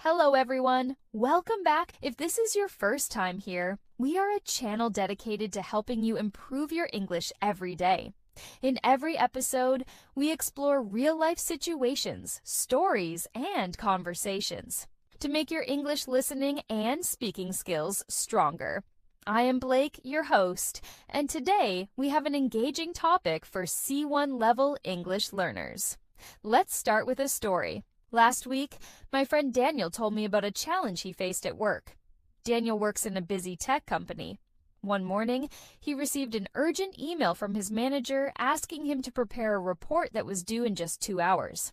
Hello everyone, welcome back. If this is your first time here, we are a channel dedicated to helping you improve your English every day. In every episode, we explore real-life situations, stories, and conversations to make your English listening and speaking skills stronger. I am Blake, your host, and today we have an engaging topic for C1 level English learners. Let's start with a story. Last week, my friend Daniel told me about a challenge he faced at work. Daniel works in a busy tech company. One morning, he received an urgent email from his manager asking him to prepare a report that was due in just 2 hours.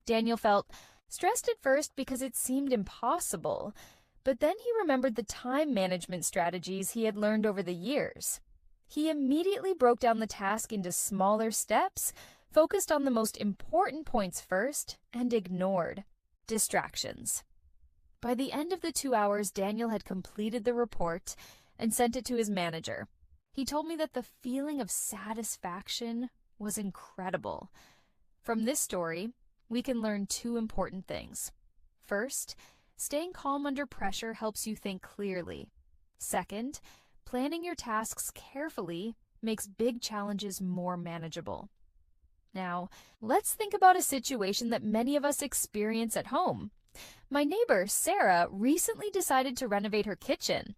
Daniel felt stressed at first because it seemed impossible, but then he remembered the time management strategies he had learned over the years. He immediately broke down the task into smaller steps, focused on the most important points first, and ignored distractions. By the end of the 2 hours, Daniel had completed the report and sent it to his manager. He told me that the feeling of satisfaction was incredible. From this story, we can learn 2 important things. First, staying calm under pressure helps you think clearly. Second, planning your tasks carefully makes big challenges more manageable. Now, let's think about a situation that many of us experience at home. My neighbor, Sarah, recently decided to renovate her kitchen.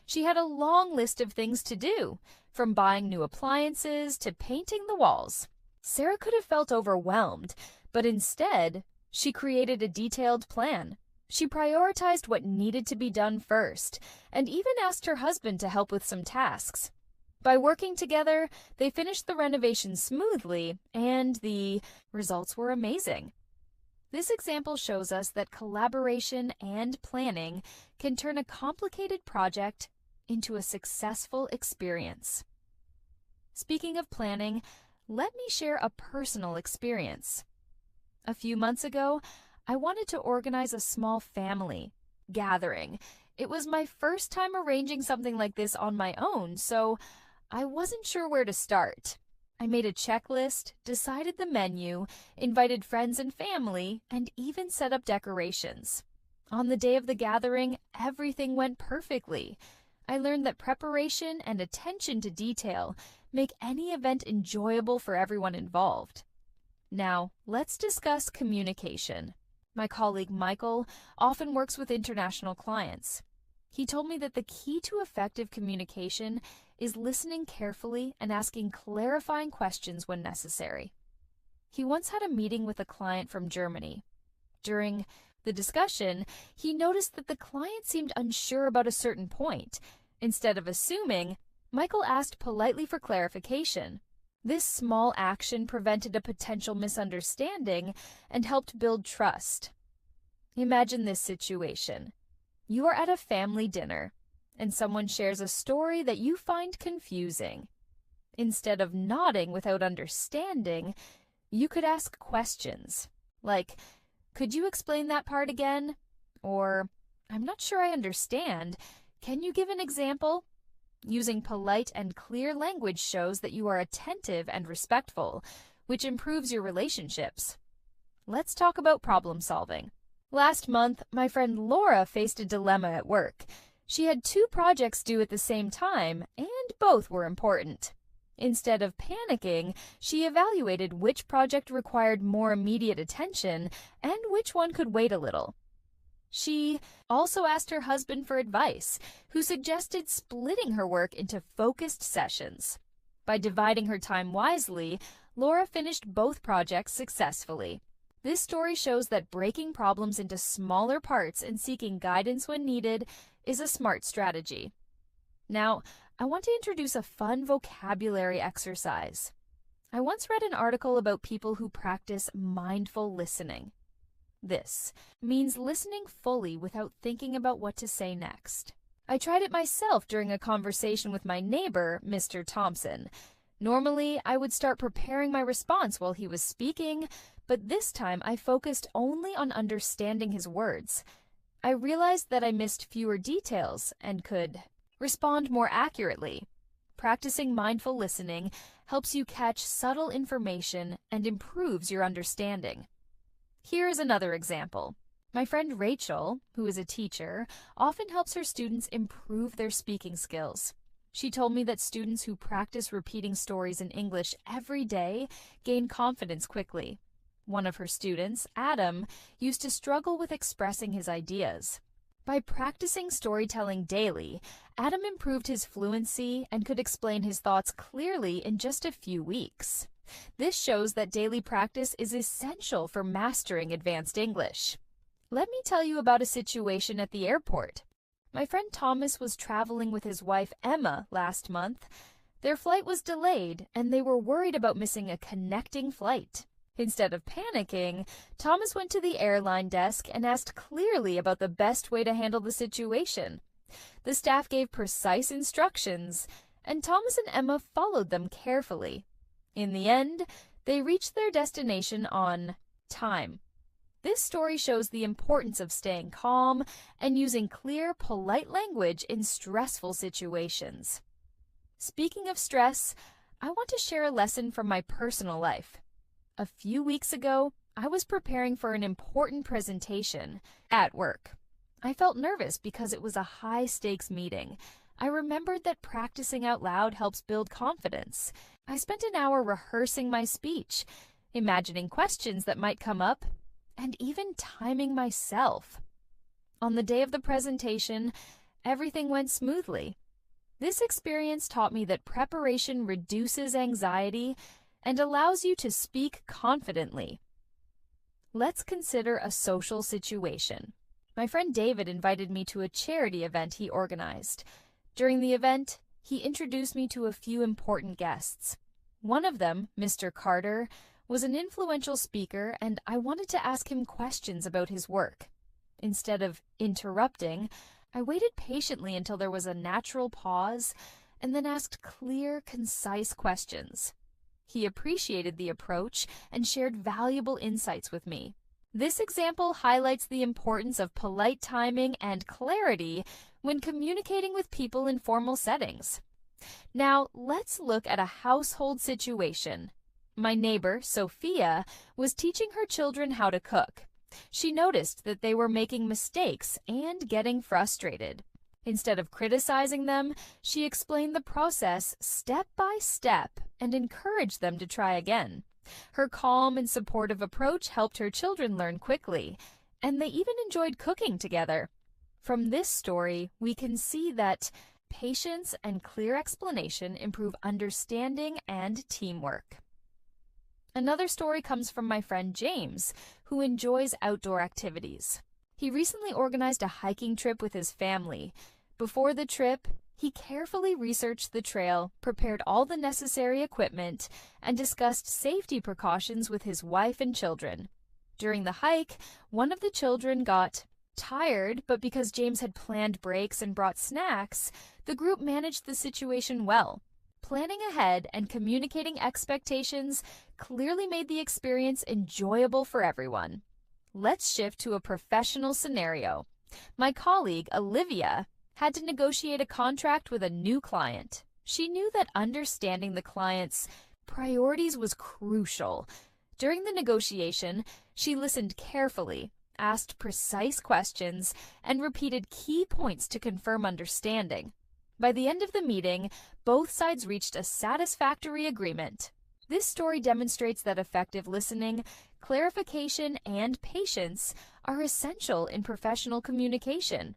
She had a long list of things to do, from buying new appliances to painting the walls. Sarah could have felt overwhelmed, but instead, she created a detailed plan. She prioritized what needed to be done first, and even asked her husband to help with some tasks. By working together, they finished the renovation smoothly, and the results were amazing. This example shows us that collaboration and planning can turn a complicated project into a successful experience. Speaking of planning, let me share a personal experience. A few months ago, I wanted to organize a small family gathering. It was my first time arranging something like this on my own, so I wasn't sure where to start. I made a checklist, decided the menu, invited friends and family, and even set up decorations. On the day of the gathering, everything went perfectly. I learned that preparation and attention to detail make any event enjoyable for everyone involved. Now, let's discuss communication. My colleague Michael often works with international clients. He told me that the key to effective communication is listening carefully and asking clarifying questions when necessary. He once had a meeting with a client from Germany. During the discussion, he noticed that the client seemed unsure about a certain point. Instead of assuming, Michael asked politely for clarification. This small action prevented a potential misunderstanding and helped build trust. Imagine this situation. You are at a family dinner, and someone shares a story that you find confusing. Instead of nodding without understanding, you could ask questions, like, "Could you explain that part again?" Or, "I'm not sure I understand. Can you give an example?" Using polite and clear language shows that you are attentive and respectful, which improves your relationships. Let's talk about problem solving. Last month, my friend Laura faced a dilemma at work. She had 2 projects due at the same time, and both were important. Instead of panicking, she evaluated which project required more immediate attention and which one could wait a little. She also asked her husband for advice, who suggested splitting her work into focused sessions. By dividing her time wisely, Laura finished both projects successfully. This story shows that breaking problems into smaller parts and seeking guidance when needed is a smart strategy. Now, I want to introduce a fun vocabulary exercise. I once read an article about people who practice mindful listening. This means listening fully without thinking about what to say next. I tried it myself during a conversation with my neighbor, Mr. Thompson. Normally, I would start preparing my response while he was speaking, but this time I focused only on understanding his words. I realized that I missed fewer details and could respond more accurately. Practicing mindful listening helps you catch subtle information and improves your understanding. Here is another example. My friend Rachel, who is a teacher, often helps her students improve their speaking skills. She told me that students who practice repeating stories in English every day gain confidence quickly. One of her students, Adam, used to struggle with expressing his ideas. By practicing storytelling daily, Adam improved his fluency and could explain his thoughts clearly in just a few weeks. This shows that daily practice is essential for mastering advanced English. Let me tell you about a situation at the airport. My friend Thomas was traveling with his wife Emma last month. Their flight was delayed, and they were worried about missing a connecting flight. Instead of panicking, Thomas went to the airline desk and asked clearly about the best way to handle the situation. The staff gave precise instructions, and Thomas and Emma followed them carefully. In the end, they reached their destination on time. This story shows the importance of staying calm and using clear, polite language in stressful situations. Speaking of stress, I want to share a lesson from my personal life. A few weeks ago, I was preparing for an important presentation at work. I felt nervous because it was a high-stakes meeting. I remembered that practicing out loud helps build confidence. I spent an hour rehearsing my speech, imagining questions that might come up, and even timing myself. On the day of the presentation, everything went smoothly. This experience taught me that preparation reduces anxiety and allows you to speak confidently. Let's consider a social situation. My friend David invited me to a charity event he organized. During the event, he introduced me to a few important guests. One of them, Mr. Carter, was an influential speaker, and I wanted to ask him questions about his work. Instead of interrupting, I waited patiently until there was a natural pause and then asked clear, concise questions. He appreciated the approach and shared valuable insights with me. This example highlights the importance of polite timing and clarity when communicating with people in formal settings. Now, let's look at a household situation. My neighbor, Sophia, was teaching her children how to cook. She noticed that they were making mistakes and getting frustrated. Instead of criticizing them, she explained the process step by step and encouraged them to try again. Her calm and supportive approach helped her children learn quickly, and they even enjoyed cooking together. From this story, we can see that patience and clear explanation improve understanding and teamwork. Another story comes from my friend James, who enjoys outdoor activities. He recently organized a hiking trip with his family. Before the trip, he carefully researched the trail, prepared all the necessary equipment, and discussed safety precautions with his wife and children. During the hike, one of the children got tired, but because James had planned breaks and brought snacks, the group managed the situation well. Planning ahead and communicating expectations clearly made the experience enjoyable for everyone. Let's shift to a professional scenario. My colleague, Olivia, had to negotiate a contract with a new client. She knew that understanding the client's priorities was crucial. During the negotiation, she listened carefully, asked precise questions, and repeated key points to confirm understanding. By the end of the meeting, both sides reached a satisfactory agreement. This story demonstrates that effective listening, clarification, and patience are essential in professional communication.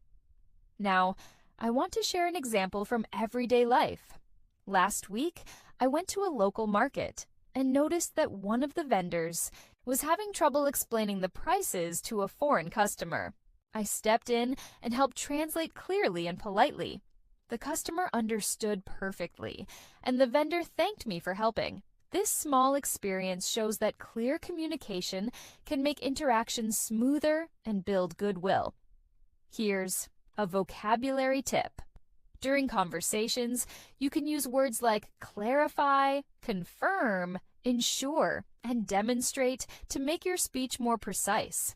Now, I want to share an example from everyday life. Last week, I went to a local market and noticed that one of the vendors was having trouble explaining the prices to a foreign customer. I stepped in and helped translate clearly and politely. The customer understood perfectly, and the vendor thanked me for helping. This small experience shows that clear communication can make interactions smoother and build goodwill. Here's a vocabulary tip. During conversations, you can use words like clarify, confirm, ensure, and demonstrate to make your speech more precise.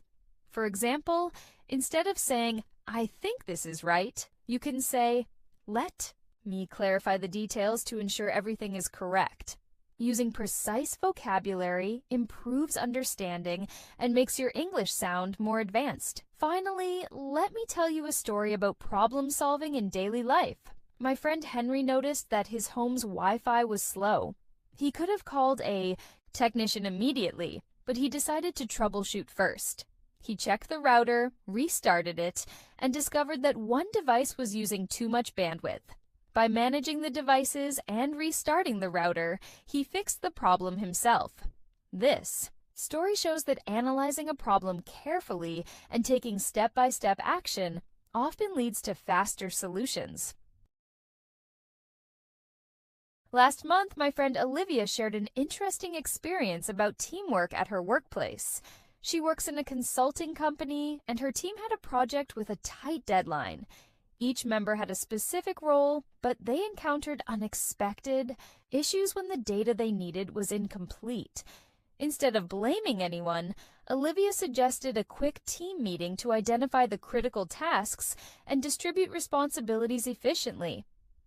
For example, instead of saying, "I think this is right," you can say, "Let me clarify the details to ensure everything is correct." Using precise vocabulary improves understanding and makes your English sound more advanced. Finally, let me tell you a story about problem solving in daily life. My friend Henry noticed that his home's Wi-Fi was slow. He could have called a technician immediately, but he decided to troubleshoot first. He checked the router, restarted it, and discovered that one device was using too much bandwidth. By managing the devices and restarting the router, he fixed the problem himself. This story shows that analyzing a problem carefully and taking step-by-step action often leads to faster solutions. Last month, my friend Olivia shared an interesting experience about teamwork at her workplace. She works in a consulting company, and her team had a project with a tight deadline. Each member had a specific role, but they encountered unexpected issues when the data they needed was incomplete. Instead of blaming anyone, Olivia suggested a quick team meeting to identify the critical tasks and distribute responsibilities efficiently.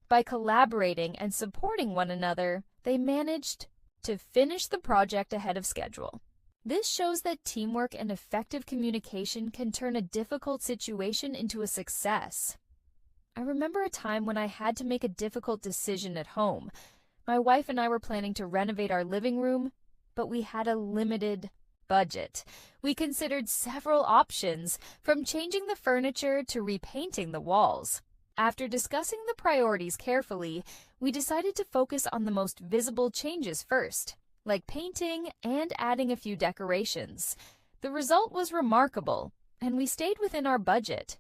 By collaborating and supporting one another, they managed to finish the project ahead of schedule. This shows that teamwork and effective communication can turn a difficult situation into a success. I remember a time when I had to make a difficult decision at home. My wife and I were planning to renovate our living room, but we had a limited budget. We considered several options, from changing the furniture to repainting the walls. After discussing the priorities carefully, we decided to focus on the most visible changes first, like painting and adding a few decorations. The result was remarkable, and we stayed within our budget.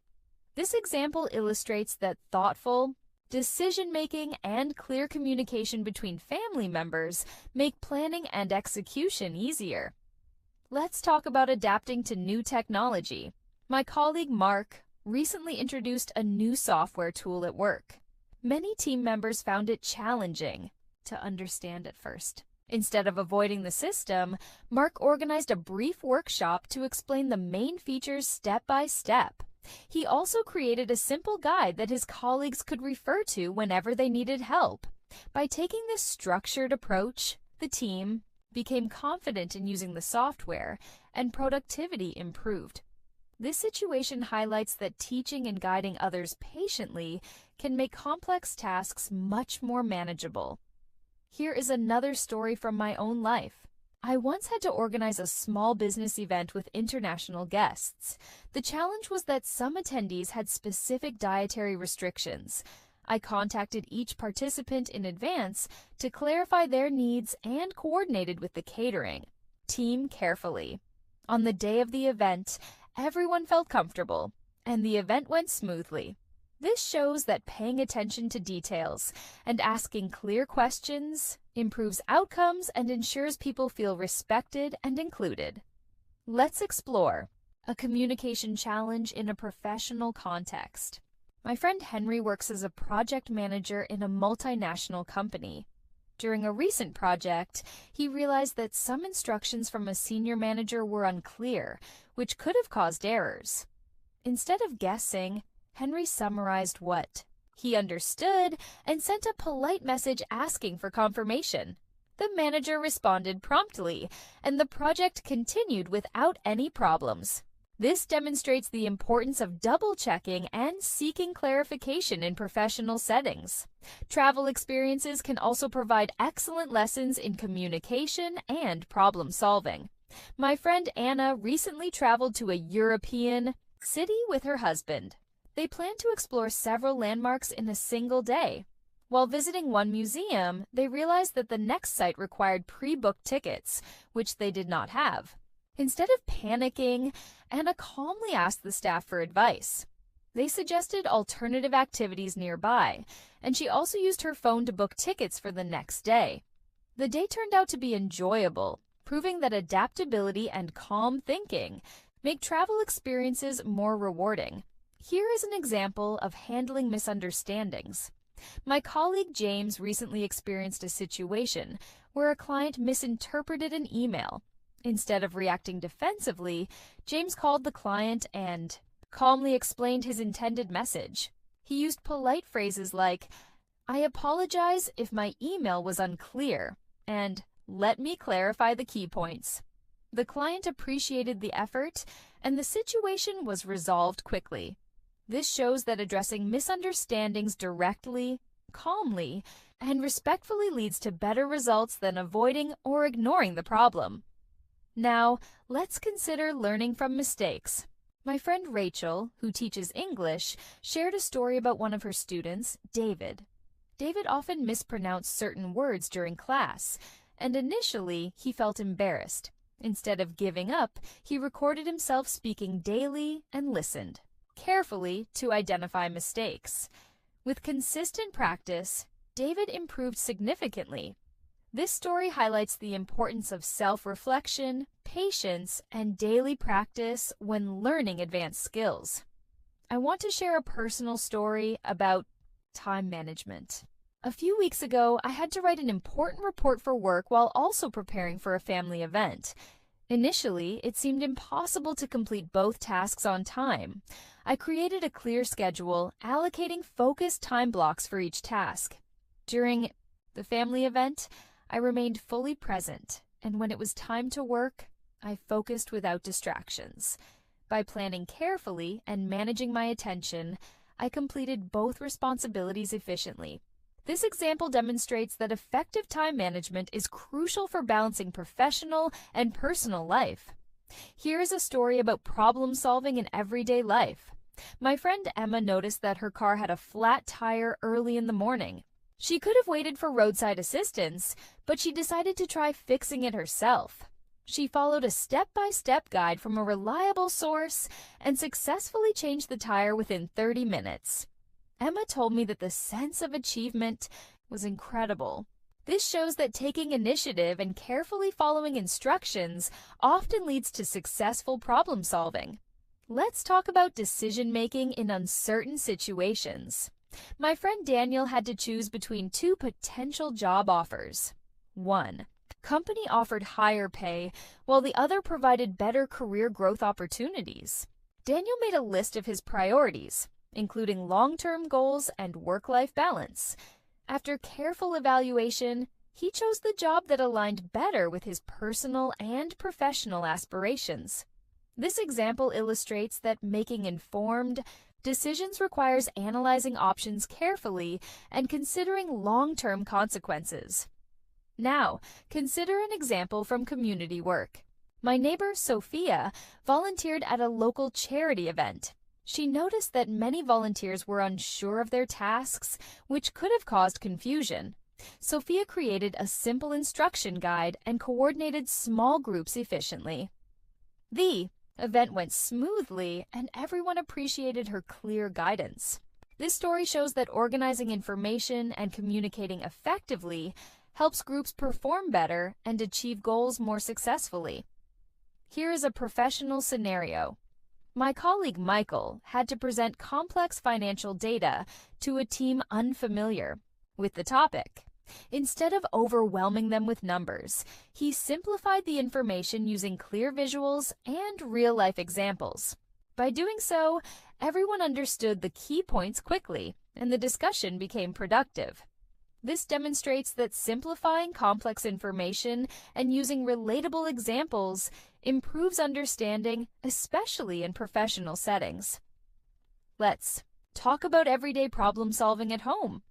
This example illustrates that thoughtful decision-making and clear communication between family members make planning and execution easier. Let's talk about adapting to new technology. My colleague Mark recently introduced a new software tool at work. Many team members found it challenging to understand at first. Instead of avoiding the system, Mark organized a brief workshop to explain the main features step by step. He also created a simple guide that his colleagues could refer to whenever they needed help. By taking this structured approach, the team became confident in using the software, and productivity improved. This situation highlights that teaching and guiding others patiently can make complex tasks much more manageable. Here is another story from my own life. I once had to organize a small business event with international guests. The challenge was that some attendees had specific dietary restrictions. I contacted each participant in advance to clarify their needs and coordinated with the catering team carefully. On the day of the event, everyone felt comfortable, and the event went smoothly. This shows that paying attention to details and asking clear questions improves outcomes and ensures people feel respected and included. Let's explore a communication challenge in a professional context. My friend Henry works as a project manager in a multinational company. During a recent project, he realized that some instructions from a senior manager were unclear, which could have caused errors. Instead of guessing, Henry summarized what he understood and sent a polite message asking for confirmation. The manager responded promptly, and the project continued without any problems. This demonstrates the importance of double-checking and seeking clarification in professional settings. Travel experiences can also provide excellent lessons in communication and problem-solving. My friend Anna recently traveled to a European city with her husband. They planned to explore several landmarks in a single day. While visiting one museum, they realized that the next site required pre-booked tickets, which they did not have. Instead of panicking, Anna calmly asked the staff for advice. They suggested alternative activities nearby, and she also used her phone to book tickets for the next day. The day turned out to be enjoyable, proving that adaptability and calm thinking make travel experiences more rewarding. Here is an example of handling misunderstandings. My colleague James recently experienced a situation where a client misinterpreted an email. Instead of reacting defensively, James called the client and calmly explained his intended message. He used polite phrases like, "I apologize if my email was unclear," and "let me clarify the key points." The client appreciated the effort, and the situation was resolved quickly. This shows that addressing misunderstandings directly, calmly, and respectfully leads to better results than avoiding or ignoring the problem. Now, let's consider learning from mistakes. My friend Rachel, who teaches English, shared a story about one of her students, David. David often mispronounced certain words during class, and initially he felt embarrassed. Instead of giving up, he recorded himself speaking daily and listened carefully to identify mistakes. With consistent practice, David improved significantly. This story highlights the importance of self-reflection, patience, and daily practice when learning advanced skills. I want to share a personal story about time management. A few weeks ago, I had to write an important report for work while also preparing for a family event. Initially, it seemed impossible to complete both tasks on time. I created a clear schedule, allocating focused time blocks for each task. During the family event, I remained fully present, and when it was time to work, I focused without distractions. By planning carefully and managing my attention, I completed both responsibilities efficiently. This example demonstrates that effective time management is crucial for balancing professional and personal life. Here is a story about problem solving in everyday life. My friend Emma noticed that her car had a flat tire early in the morning. She could have waited for roadside assistance, but she decided to try fixing it herself. She followed a step-by-step guide from a reliable source and successfully changed the tire within 30 minutes. Emma told me that the sense of achievement was incredible. This shows that taking initiative and carefully following instructions often leads to successful problem solving. Let's talk about decision-making in uncertain situations. My friend Daniel had to choose between two potential job offers. One company offered higher pay, while the other provided better career growth opportunities. Daniel made a list of his priorities, including long-term goals and work-life balance. After careful evaluation, he chose the job that aligned better with his personal and professional aspirations. This example illustrates that making informed decisions requires analyzing options carefully and considering long-term consequences. Now, consider an example from community work. My neighbor, Sophia, volunteered at a local charity event. She noticed that many volunteers were unsure of their tasks, which could have caused confusion. Sophia created a simple instruction guide and coordinated small groups efficiently. The event went smoothly, and everyone appreciated her clear guidance. This story shows that organizing information and communicating effectively helps groups perform better and achieve goals more successfully. Here is a professional scenario. My colleague Michael had to present complex financial data to a team unfamiliar with the topic. Instead of overwhelming them with numbers, he simplified the information using clear visuals and real-life examples. By doing so, everyone understood the key points quickly, and the discussion became productive. This demonstrates that simplifying complex information and using relatable examples improves understanding, especially in professional settings. Let's talk about everyday problem solving at home.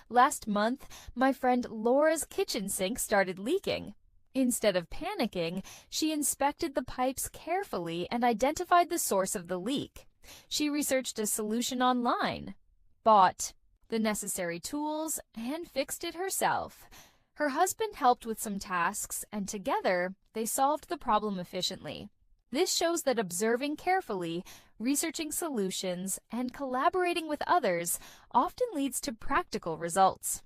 Last month, my friend Laura's kitchen sink started leaking. Instead of panicking, she inspected the pipes carefully and identified the source of the leak. She researched a solution online, bought the necessary tools, and fixed it herself. Her husband helped with some tasks, and together they solved the problem efficiently. This shows that observing carefully, researching solutions, and collaborating with others often leads to practical results.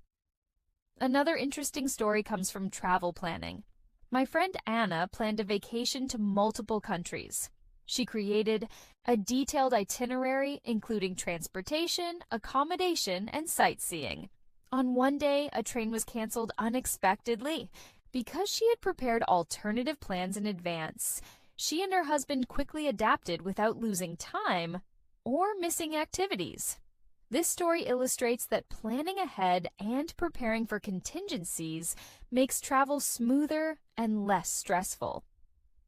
Another interesting story comes from travel planning. My friend Anna planned a vacation to multiple countries. She created a detailed itinerary including transportation, accommodation, and sightseeing. On one day, a train was canceled unexpectedly. Because she had prepared alternative plans in advance, she and her husband quickly adapted without losing time or missing activities. This story illustrates that planning ahead and preparing for contingencies makes travel smoother and less stressful.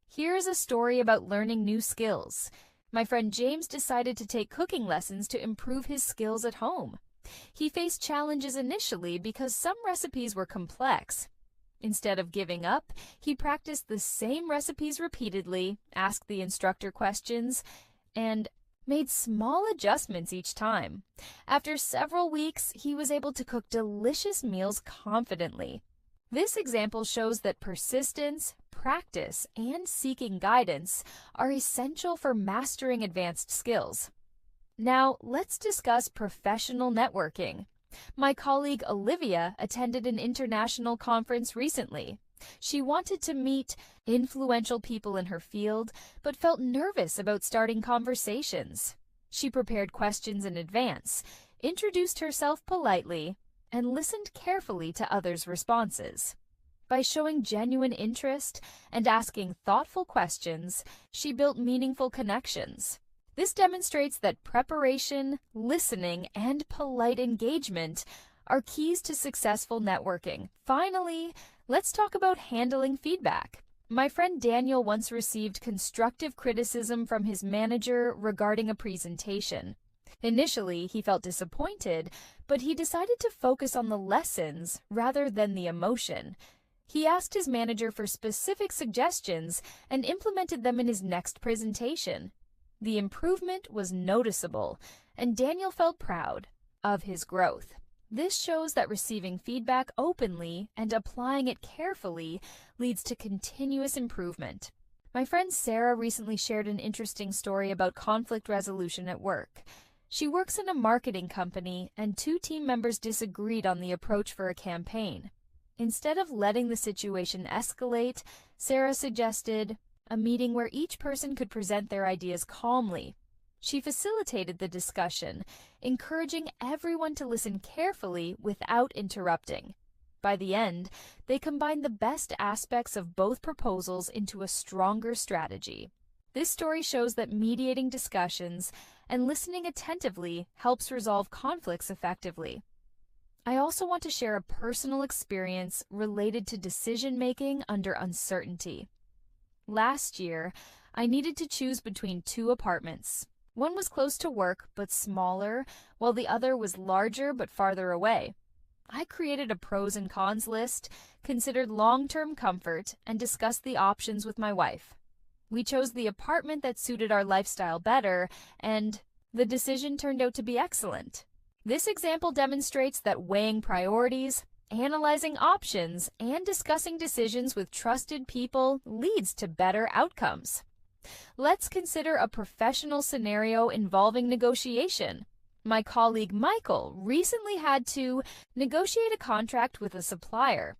Here's a story about learning new skills. My friend James decided to take cooking lessons to improve his skills at home. He faced challenges initially because some recipes were complex. Instead of giving up, he practiced the same recipes repeatedly, asked the instructor questions, and made small adjustments each time. After several weeks, he was able to cook delicious meals confidently. This example shows that persistence, practice, and seeking guidance are essential for mastering advanced skills. Now, let's discuss professional networking. My colleague Olivia attended an international conference recently. She wanted to meet influential people in her field, but felt nervous about starting conversations. She prepared questions in advance, introduced herself politely, and listened carefully to others' responses. By showing genuine interest and asking thoughtful questions, she built meaningful connections. This demonstrates that preparation, listening, and polite engagement are keys to successful networking. Finally, let's talk about handling feedback. My friend Daniel once received constructive criticism from his manager regarding a presentation. Initially, he felt disappointed, but he decided to focus on the lessons rather than the emotion. He asked his manager for specific suggestions and implemented them in his next presentation. The improvement was noticeable, and Daniel felt proud of his growth. This shows that receiving feedback openly and applying it carefully leads to continuous improvement. My friend Sarah recently shared an interesting story about conflict resolution at work. She works in a marketing company, and two team members disagreed on the approach for a campaign. Instead of letting the situation escalate, Sarah suggested a meeting where each person could present their ideas calmly. She facilitated the discussion, encouraging everyone to listen carefully without interrupting. By the end, they combined the best aspects of both proposals into a stronger strategy. This story shows that mediating discussions and listening attentively helps resolve conflicts effectively. I also want to share a personal experience related to decision-making under uncertainty. Last year, I needed to choose between two apartments. One was close to work but smaller, while the other was larger but farther away. I created a pros and cons list, considered long-term comfort, and discussed the options with my wife. We chose the apartment that suited our lifestyle better, and the decision turned out to be excellent. This example demonstrates that weighing priorities, analyzing options, and discussing decisions with trusted people leads to better outcomes. Let's consider a professional scenario involving negotiation. My colleague Michael recently had to negotiate a contract with a supplier.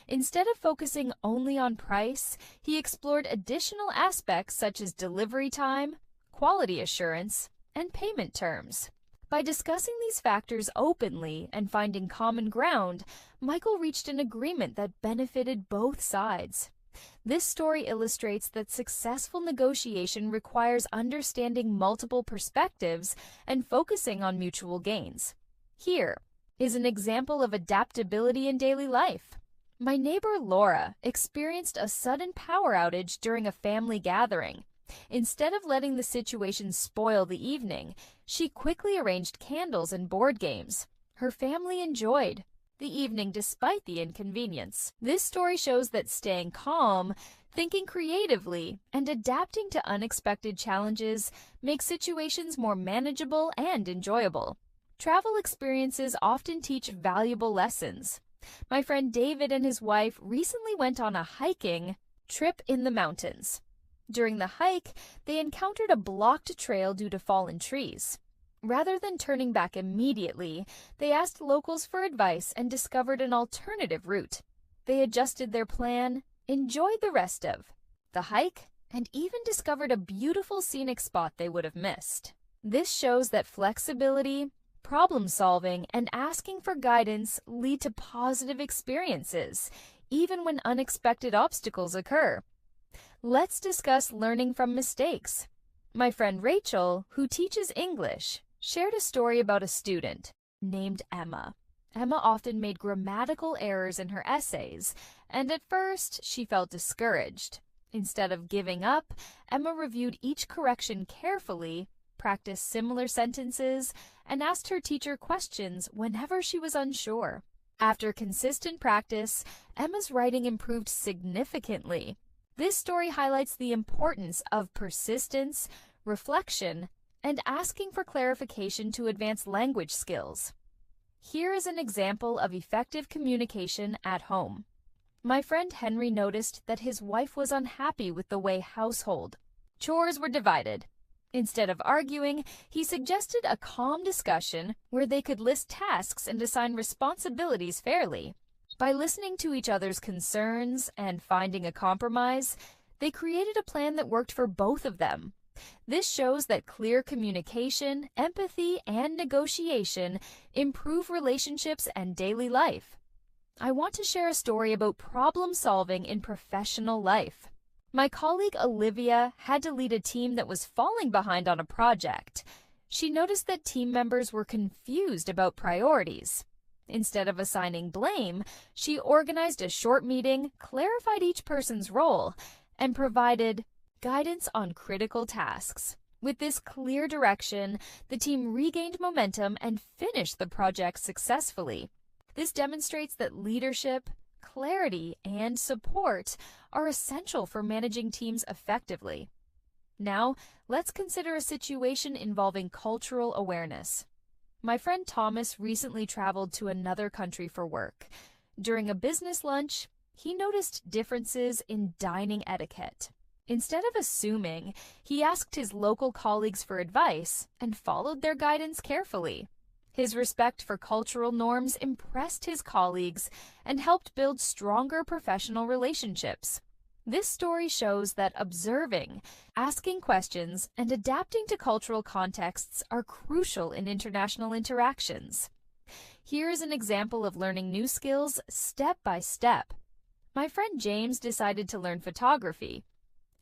Instead of focusing only on price, he explored additional aspects such as delivery time, quality assurance, and payment terms. By discussing these factors openly and finding common ground, Michael reached an agreement that benefited both sides. This story illustrates that successful negotiation requires understanding multiple perspectives and focusing on mutual gains. Here is an example of adaptability in daily life. My neighbor Laura experienced a sudden power outage during a family gathering. Instead of letting the situation spoil the evening, she quickly arranged candles and board games. Her family enjoyed the evening despite the inconvenience. This story shows that staying calm, thinking creatively, and adapting to unexpected challenges makes situations more manageable and enjoyable. Travel experiences often teach valuable lessons. My friend David and his wife recently went on a hiking trip in the mountains. During the hike, they encountered a blocked trail due to fallen trees. Rather than turning back immediately, they asked locals for advice and discovered an alternative route. They adjusted their plan, enjoyed the rest of the hike, and even discovered a beautiful scenic spot they would have missed. This shows that flexibility, problem solving, and asking for guidance lead to positive experiences, even when unexpected obstacles occur. Let's discuss learning from mistakes. My friend Rachel, who teaches English, shared a story about a student named Emma. Emma often made grammatical errors in her essays, and at first she felt discouraged. Instead of giving up, Emma reviewed each correction carefully, practiced similar sentences, and asked her teacher questions whenever she was unsure. After consistent practice, Emma's writing improved significantly. This story highlights the importance of persistence, reflection, and asking for clarification to advance language skills. Here is an example of effective communication at home. My friend Henry noticed that his wife was unhappy with the way household chores were divided. Instead of arguing, he suggested a calm discussion where they could list tasks and assign responsibilities fairly. By listening to each other's concerns and finding a compromise, they created a plan that worked for both of them. This shows that clear communication, empathy, and negotiation improve relationships and daily life. I want to share a story about problem solving in professional life. My colleague Olivia had to lead a team that was falling behind on a project. She noticed that team members were confused about priorities. Instead of assigning blame, she organized a short meeting, clarified each person's role, and provided guidance on critical tasks. With this clear direction, the team regained momentum and finished the project successfully. This demonstrates that leadership, clarity, and support are essential for managing teams effectively. Now, let's consider a situation involving cultural awareness. My friend Thomas recently traveled to another country for work. During a business lunch, he noticed differences in dining etiquette. Instead of assuming, he asked his local colleagues for advice and followed their guidance carefully. His respect for cultural norms impressed his colleagues and helped build stronger professional relationships. This story shows that observing, asking questions, and adapting to cultural contexts are crucial in international interactions. Here is an example of learning new skills step by step. My friend James decided to learn photography.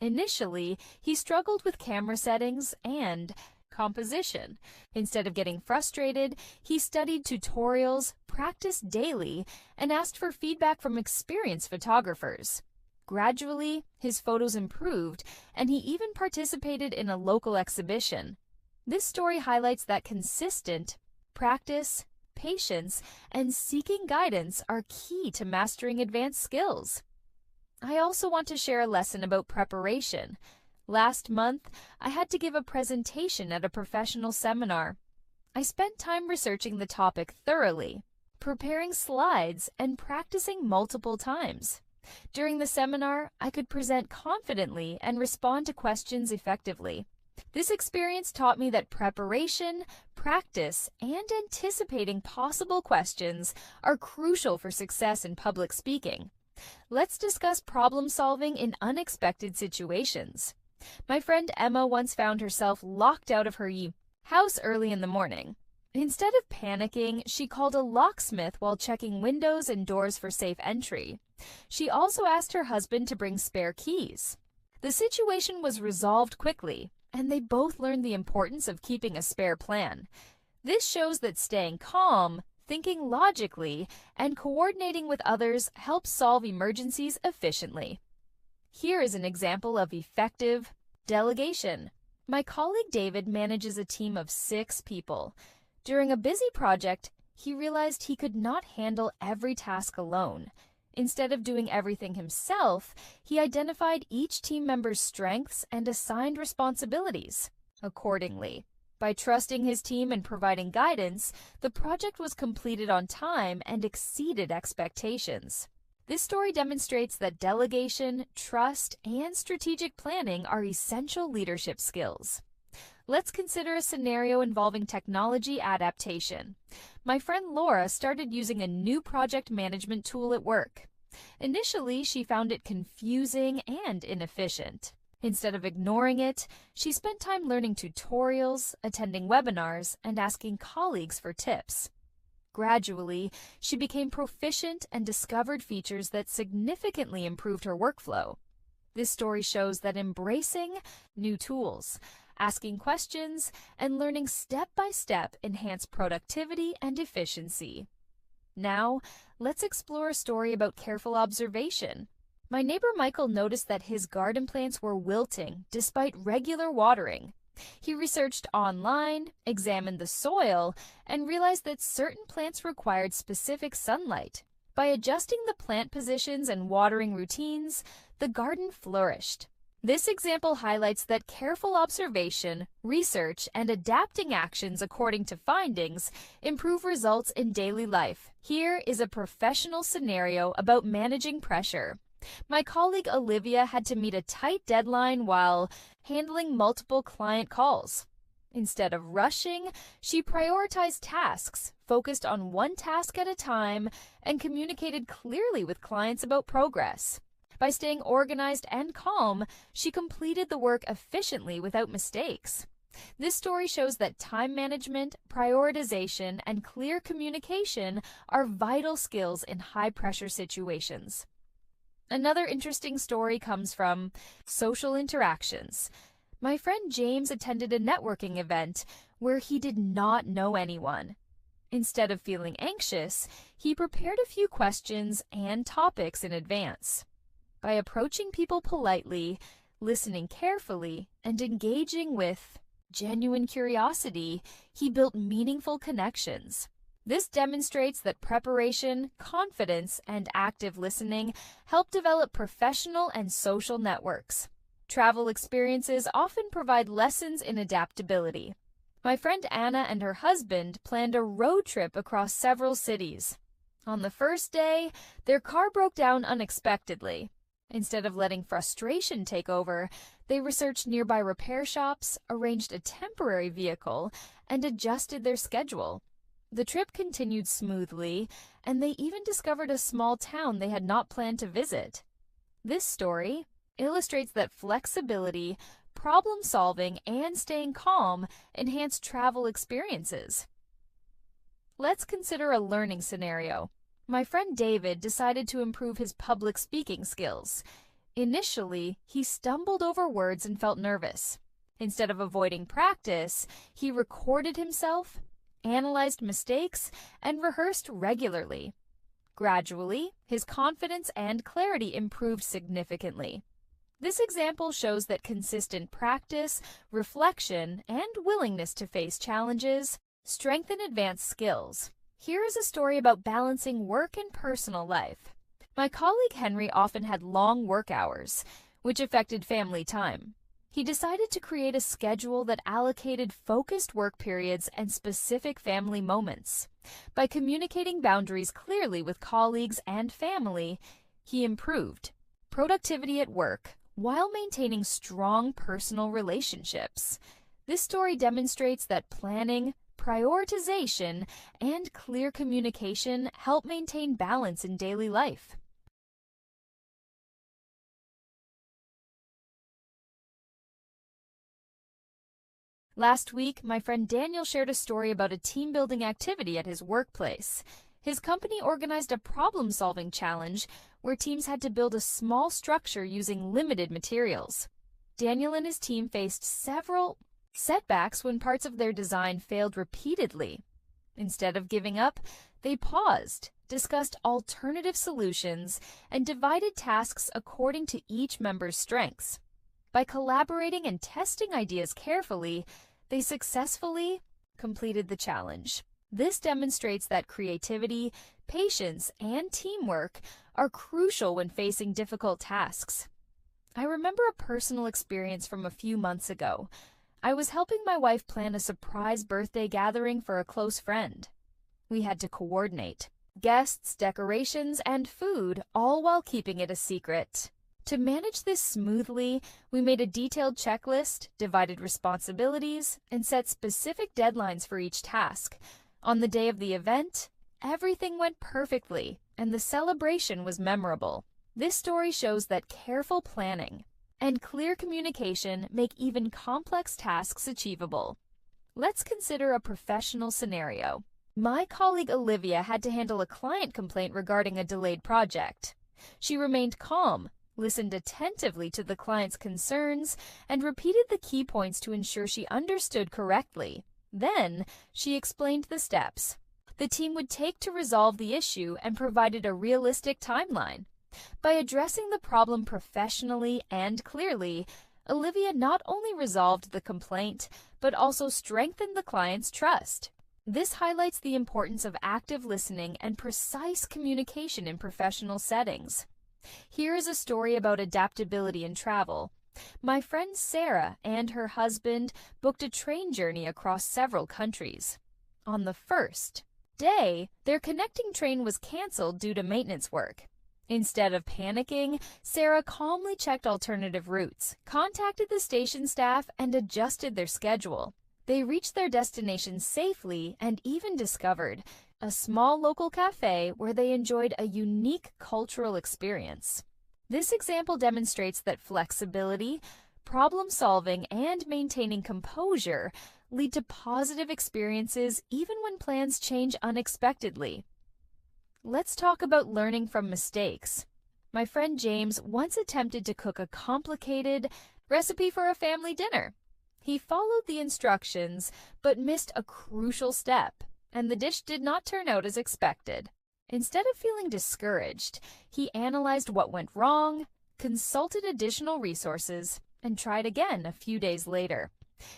Initially, he struggled with camera settings and composition. Instead of getting frustrated, he studied tutorials, practiced daily, and asked for feedback from experienced photographers. Gradually, his photos improved, and he even participated in a local exhibition. This story highlights that consistent practice, patience, and seeking guidance are key to mastering advanced skills. I also want to share a lesson about preparation. Last month, I had to give a presentation at a professional seminar. I spent time researching the topic thoroughly, preparing slides, and practicing multiple times. During the seminar, I could present confidently and respond to questions effectively. This experience taught me that preparation, practice, and anticipating possible questions are crucial for success in public speaking. Let's discuss problem solving in unexpected situations. My friend Emma once found herself locked out of her house early in the morning. Instead of panicking, she called a locksmith while checking windows and doors for safe entry. She also asked her husband to bring spare keys. The situation was resolved quickly, and they both learned the importance of keeping a spare plan. This shows that staying calm, thinking logically, and coordinating with others helps solve emergencies efficiently. Here is an example of effective delegation. My colleague David manages a team of 6 people. During a busy project, he realized he could not handle every task alone. Instead of doing everything himself, he identified each team member's strengths and assigned responsibilities accordingly. By trusting his team and providing guidance, the project was completed on time and exceeded expectations. This story demonstrates that delegation, trust, and strategic planning are essential leadership skills. Let's consider a scenario involving technology adaptation. My friend Laura started using a new project management tool at work. Initially, she found it confusing and inefficient. Instead of ignoring it, she spent time learning tutorials, attending webinars, and asking colleagues for tips. Gradually, she became proficient and discovered features that significantly improved her workflow. This story shows that embracing new tools, asking questions, and learning step by step enhance productivity and efficiency. Now, let's explore a story about careful observation. My neighbor Michael noticed that his garden plants were wilting despite regular watering. He researched online, examined the soil, and realized that certain plants required specific sunlight. By adjusting the plant positions and watering routines, the garden flourished. This example highlights that careful observation, research, and adapting actions according to findings improve results in daily life. Here is a professional scenario about managing pressure. My colleague Olivia had to meet a tight deadline while handling multiple client calls. Instead of rushing, she prioritized tasks, focused on one task at a time, and communicated clearly with clients about progress. By staying organized and calm, she completed the work efficiently without mistakes. This story shows that time management, prioritization, and clear communication are vital skills in high-pressure situations. Another interesting story comes from social interactions. My friend James attended a networking event where he did not know anyone. Instead of feeling anxious, he prepared a few questions and topics in advance. By approaching people politely, listening carefully, and engaging with genuine curiosity, he built meaningful connections. This demonstrates that preparation, confidence, and active listening help develop professional and social networks. Travel experiences often provide lessons in adaptability. My friend Anna and her husband planned a road trip across several cities. On the first day, their car broke down unexpectedly. Instead of letting frustration take over, they researched nearby repair shops, arranged a temporary vehicle, and adjusted their schedule. The trip continued smoothly, and they even discovered a small town they had not planned to visit. This story illustrates that flexibility, problem-solving, and staying calm enhance travel experiences. Let's consider a learning scenario. My friend David decided to improve his public speaking skills. Initially, he stumbled over words and felt nervous. Instead of avoiding practice, he recorded himself, analyzed mistakes, and rehearsed regularly. Gradually, his confidence and clarity improved significantly. This example shows that consistent practice, reflection, and willingness to face challenges strengthen advanced skills. Here is a story about balancing work and personal life. My colleague Henry often had long work hours, which affected family time. He decided to create a schedule that allocated focused work periods and specific family moments. By communicating boundaries clearly with colleagues and family, he improved productivity at work while maintaining strong personal relationships. This story demonstrates that planning, prioritization, and clear communication help maintain balance in daily life. Last week, my friend Daniel shared a story about a team-building activity at his workplace. His company organized a problem-solving challenge where teams had to build a small structure using limited materials. Daniel and his team faced several setbacks when parts of their design failed repeatedly. Instead of giving up, they paused, discussed alternative solutions, and divided tasks according to each member's strengths. By collaborating and testing ideas carefully, they successfully completed the challenge. This demonstrates that creativity, patience, and teamwork are crucial when facing difficult tasks. I remember a personal experience from a few months ago. I was helping my wife plan a surprise birthday gathering for a close friend. We had to coordinate guests, decorations, and food, all while keeping it a secret. To manage this smoothly, we made a detailed checklist, divided responsibilities, and set specific deadlines for each task. On the day of the event, everything went perfectly, and the celebration was memorable. This story shows that careful planning and clear communication make even complex tasks achievable. Let's consider a professional scenario. My colleague Olivia had to handle a client complaint regarding a delayed project. She remained calm, listened attentively to the client's concerns, and repeated the key points to ensure she understood correctly. Then, she explained the steps the team would take to resolve the issue and provided a realistic timeline. By addressing the problem professionally and clearly, Olivia not only resolved the complaint, but also strengthened the client's trust. This highlights the importance of active listening and precise communication in professional settings. Here is a story about adaptability in travel. My friend Sarah and her husband booked a train journey across several countries. On the first day, their connecting train was canceled due to maintenance work. Instead of panicking, Sarah calmly checked alternative routes, contacted the station staff, and adjusted their schedule. They reached their destination safely and even discovered a small local cafe where they enjoyed a unique cultural experience. This example demonstrates that flexibility, problem-solving, and maintaining composure lead to positive experiences even when plans change unexpectedly. Let's talk about learning from mistakes. My friend James once attempted to cook a complicated recipe for a family dinner. He followed the instructions, but missed a crucial step, and the dish did not turn out as expected. Instead of feeling discouraged, he analyzed what went wrong, consulted additional resources, and tried again a few days later.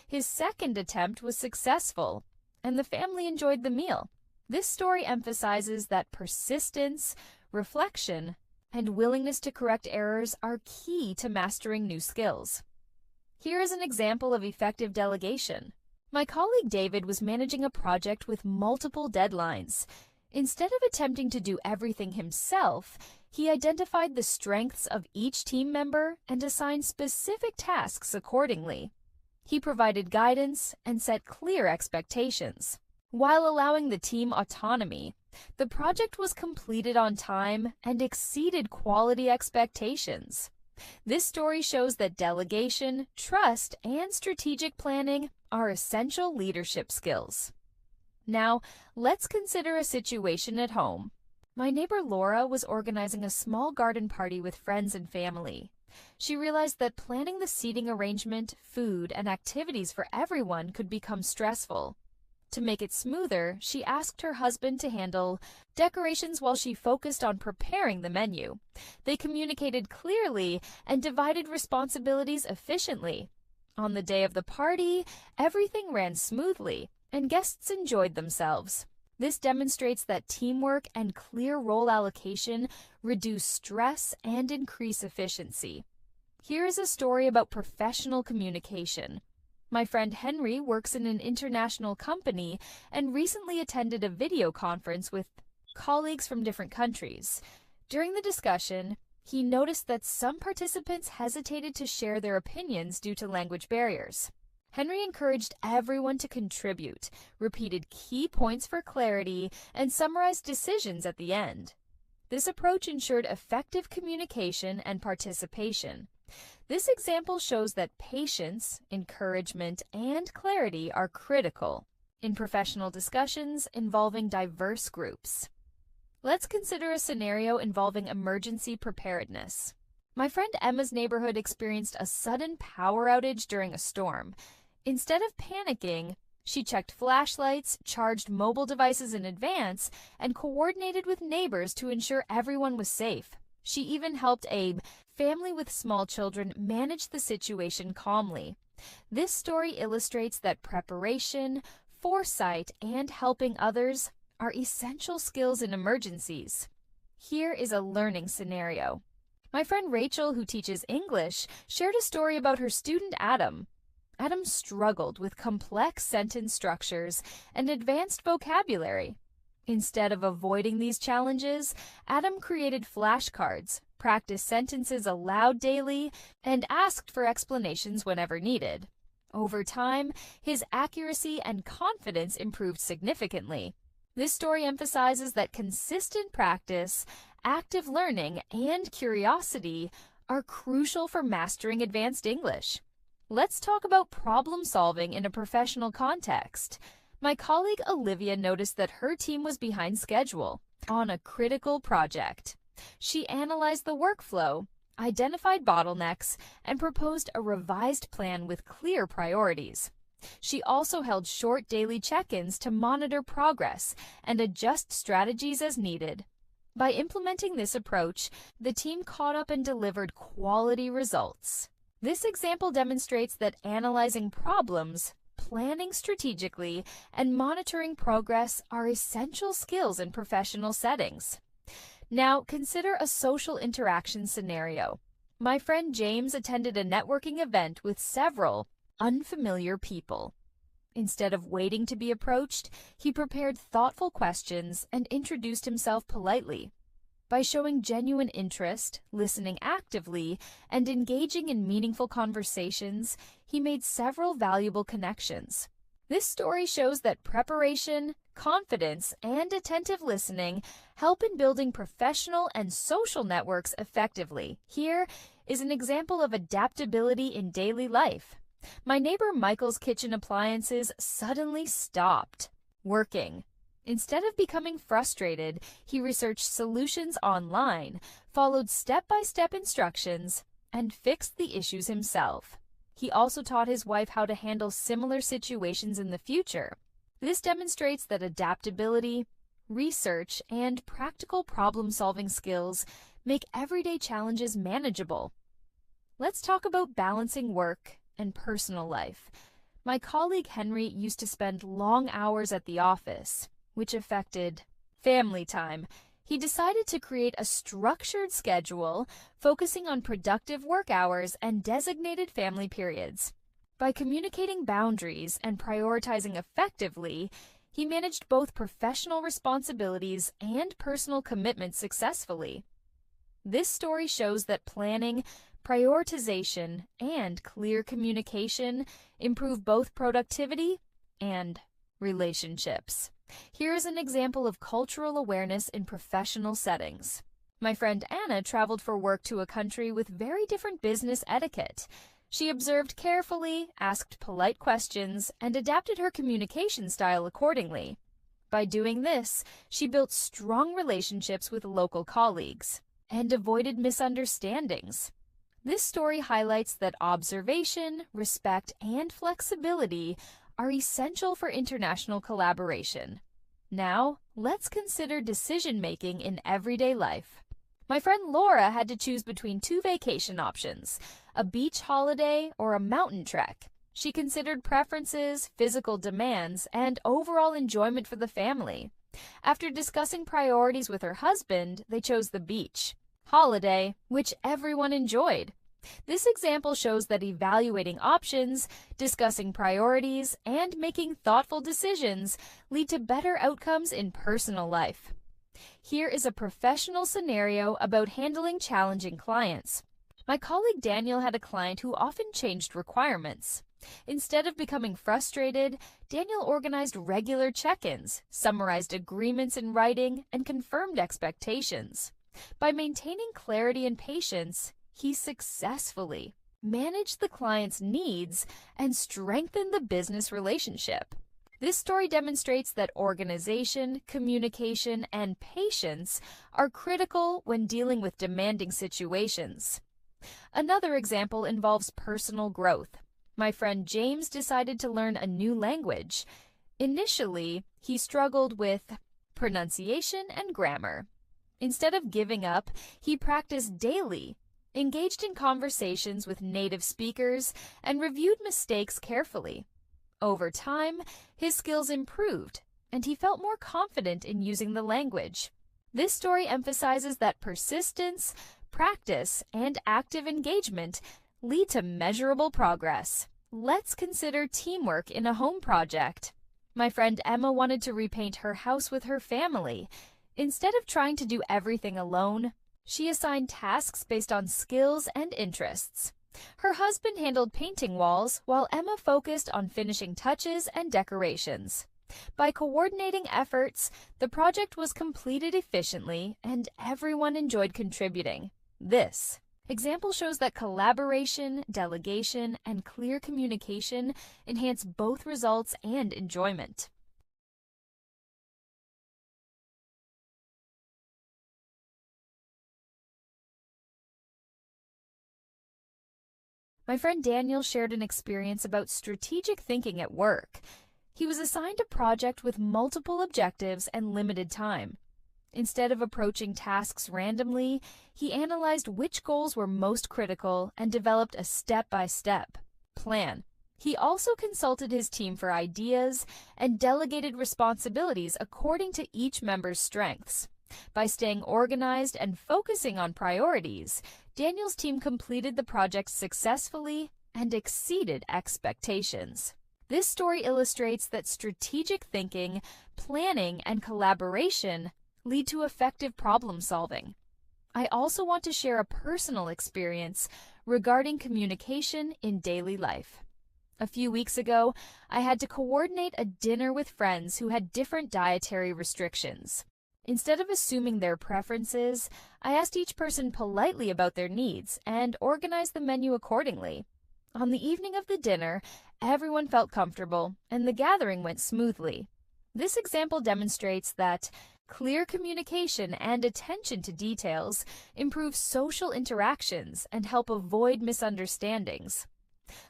His second attempt was successful, and the family enjoyed the meal. This story emphasizes that persistence, reflection, and willingness to correct errors are key to mastering new skills. Here is an example of effective delegation. My colleague David was managing a project with multiple deadlines. Instead of attempting to do everything himself, he identified the strengths of each team member and assigned specific tasks accordingly. He provided guidance and set clear expectations. While allowing the team autonomy, the project was completed on time and exceeded quality expectations. This story shows that delegation, trust, and strategic planning are essential leadership skills. Now, let's consider a situation at home. My neighbor Laura was organizing a small garden party with friends and family. She realized that planning the seating arrangement, food, and activities for everyone could become stressful. To make it smoother, she asked her husband to handle decorations while she focused on preparing the menu. They communicated clearly and divided responsibilities efficiently. On the day of the party, everything ran smoothly, and guests enjoyed themselves. This demonstrates that teamwork and clear role allocation reduce stress and increase efficiency. Here is a story about professional communication. My friend Henry works in an international company and recently attended a video conference with colleagues from different countries. During the discussion, he noticed that some participants hesitated to share their opinions due to language barriers. Henry encouraged everyone to contribute, repeated key points for clarity, and summarized decisions at the end. This approach ensured effective communication and participation. This example shows that patience, encouragement, and clarity are critical in professional discussions involving diverse groups. Let's consider a scenario involving emergency preparedness. My friend Emma's neighborhood experienced a sudden power outage during a storm. Instead of panicking, she checked flashlights, charged mobile devices in advance, and coordinated with neighbors to ensure everyone was safe. She even helped a family with small children manage the situation calmly. This story illustrates that preparation, foresight, and helping others are essential skills in emergencies. Here is a learning scenario. My friend Rachel, who teaches English, shared a story about her student Adam. Adam struggled with complex sentence structures and advanced vocabulary. Instead of avoiding these challenges, Adam created flashcards, practiced sentences aloud daily, and asked for explanations whenever needed. Over time, his accuracy and confidence improved significantly. This story emphasizes that consistent practice, active learning, and curiosity are crucial for mastering advanced English. Let's talk about problem solving in a professional context. My colleague Olivia noticed that her team was behind schedule on a critical project. She analyzed the workflow, identified bottlenecks, and proposed a revised plan with clear priorities. She also held short daily check-ins to monitor progress and adjust strategies as needed. By implementing this approach, the team caught up and delivered quality results. This example demonstrates that analyzing problems, planning strategically, and monitoring progress are essential skills in professional settings. Now, consider a social interaction scenario. My friend James attended a networking event with several unfamiliar people. Instead of waiting to be approached, he prepared thoughtful questions and introduced himself politely. By showing genuine interest, listening actively, and engaging in meaningful conversations, he made several valuable connections. This story shows that preparation, confidence, and attentive listening help in building professional and social networks effectively. Here is an example of adaptability in daily life. My neighbor Michael's kitchen appliances suddenly stopped working. Instead of becoming frustrated, he researched solutions online, followed step-by-step instructions, and fixed the issues himself. He also taught his wife how to handle similar situations in the future. This demonstrates that adaptability, research, and practical problem-solving skills make everyday challenges manageable. Let's talk about balancing work and personal life. My colleague Henry used to spend long hours at the office, which affected family time. He decided to create a structured schedule focusing on productive work hours and designated family periods. By communicating boundaries and prioritizing effectively, he managed both professional responsibilities and personal commitments successfully. This story shows that planning, prioritization, and clear communication improve both productivity and relationships. Here is an example of cultural awareness in professional settings. My friend Anna traveled for work to a country with very different business etiquette. She observed carefully, asked polite questions, and adapted her communication style accordingly. By doing this, she built strong relationships with local colleagues and avoided misunderstandings. This story highlights that observation, respect, and flexibility are essential for international collaboration. Now, let's consider decision-making in everyday life. My friend Laura had to choose between two vacation options, a beach holiday or a mountain trek. She considered preferences, physical demands, and overall enjoyment for the family. After discussing priorities with her husband, they chose the beach holiday, which everyone enjoyed. This example shows that evaluating options, discussing priorities, and making thoughtful decisions lead to better outcomes in personal life. Here is a professional scenario about handling challenging clients. My colleague Daniel had a client who often changed requirements. Instead of becoming frustrated, Daniel organized regular check-ins, summarized agreements in writing, and confirmed expectations. By maintaining clarity and patience, he successfully managed the client's needs and strengthened the business relationship. This story demonstrates that organization, communication, and patience are critical when dealing with demanding situations. Another example involves personal growth. My friend James decided to learn a new language. Initially, he struggled with pronunciation and grammar. Instead of giving up, he practiced daily, engaged in conversations with native speakers, and reviewed mistakes carefully. Over time, his skills improved, and he felt more confident in using the language. This story emphasizes that persistence, practice, and active engagement lead to measurable progress. Let's consider teamwork in a home project. My friend Emma wanted to repaint her house with her family. Instead of trying to do everything alone, she assigned tasks based on skills and interests. Her husband handled painting walls, while Emma focused on finishing touches and decorations. By coordinating efforts, the project was completed efficiently, and everyone enjoyed contributing. This example shows that collaboration, delegation, and clear communication enhance both results and enjoyment. My friend Daniel shared an experience about strategic thinking at work. He was assigned a project with multiple objectives and limited time. Instead of approaching tasks randomly, he analyzed which goals were most critical and developed a step-by-step plan. He also consulted his team for ideas and delegated responsibilities according to each member's strengths. By staying organized and focusing on priorities, Daniel's team completed the project successfully and exceeded expectations. This story illustrates that strategic thinking, planning, and collaboration lead to effective problem solving. I also want to share a personal experience regarding communication in daily life. A few weeks ago, I had to coordinate a dinner with friends who had different dietary restrictions. Instead of assuming their preferences, I asked each person politely about their needs and organized the menu accordingly. On the evening of the dinner, everyone felt comfortable and the gathering went smoothly. This example demonstrates that clear communication and attention to details improve social interactions and help avoid misunderstandings.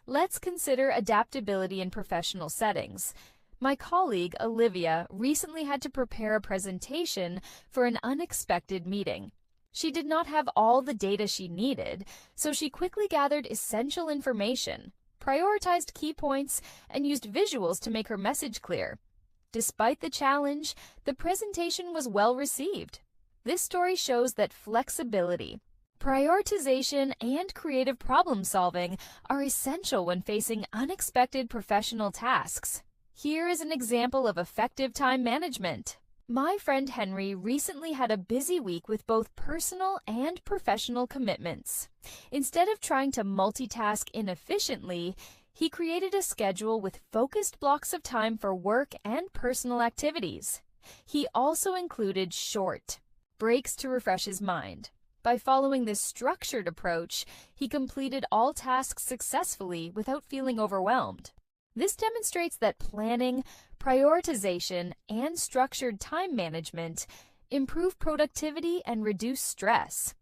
Let's consider adaptability in professional settings. My colleague, Olivia, recently had to prepare a presentation for an unexpected meeting. She did not have all the data she needed, so she quickly gathered essential information, prioritized key points, and used visuals to make her message clear. Despite the challenge, the presentation was well received. This story shows that flexibility, prioritization, and creative problem solving are essential when facing unexpected professional tasks. Here is an example of effective time management. My friend Henry recently had a busy week with both personal and professional commitments. Instead of trying to multitask inefficiently, he created a schedule with focused blocks of time for work and personal activities. He also included short breaks to refresh his mind. By following this structured approach, he completed all tasks successfully without feeling overwhelmed. This demonstrates that planning, prioritization, and structured time management improve productivity and reduce stress.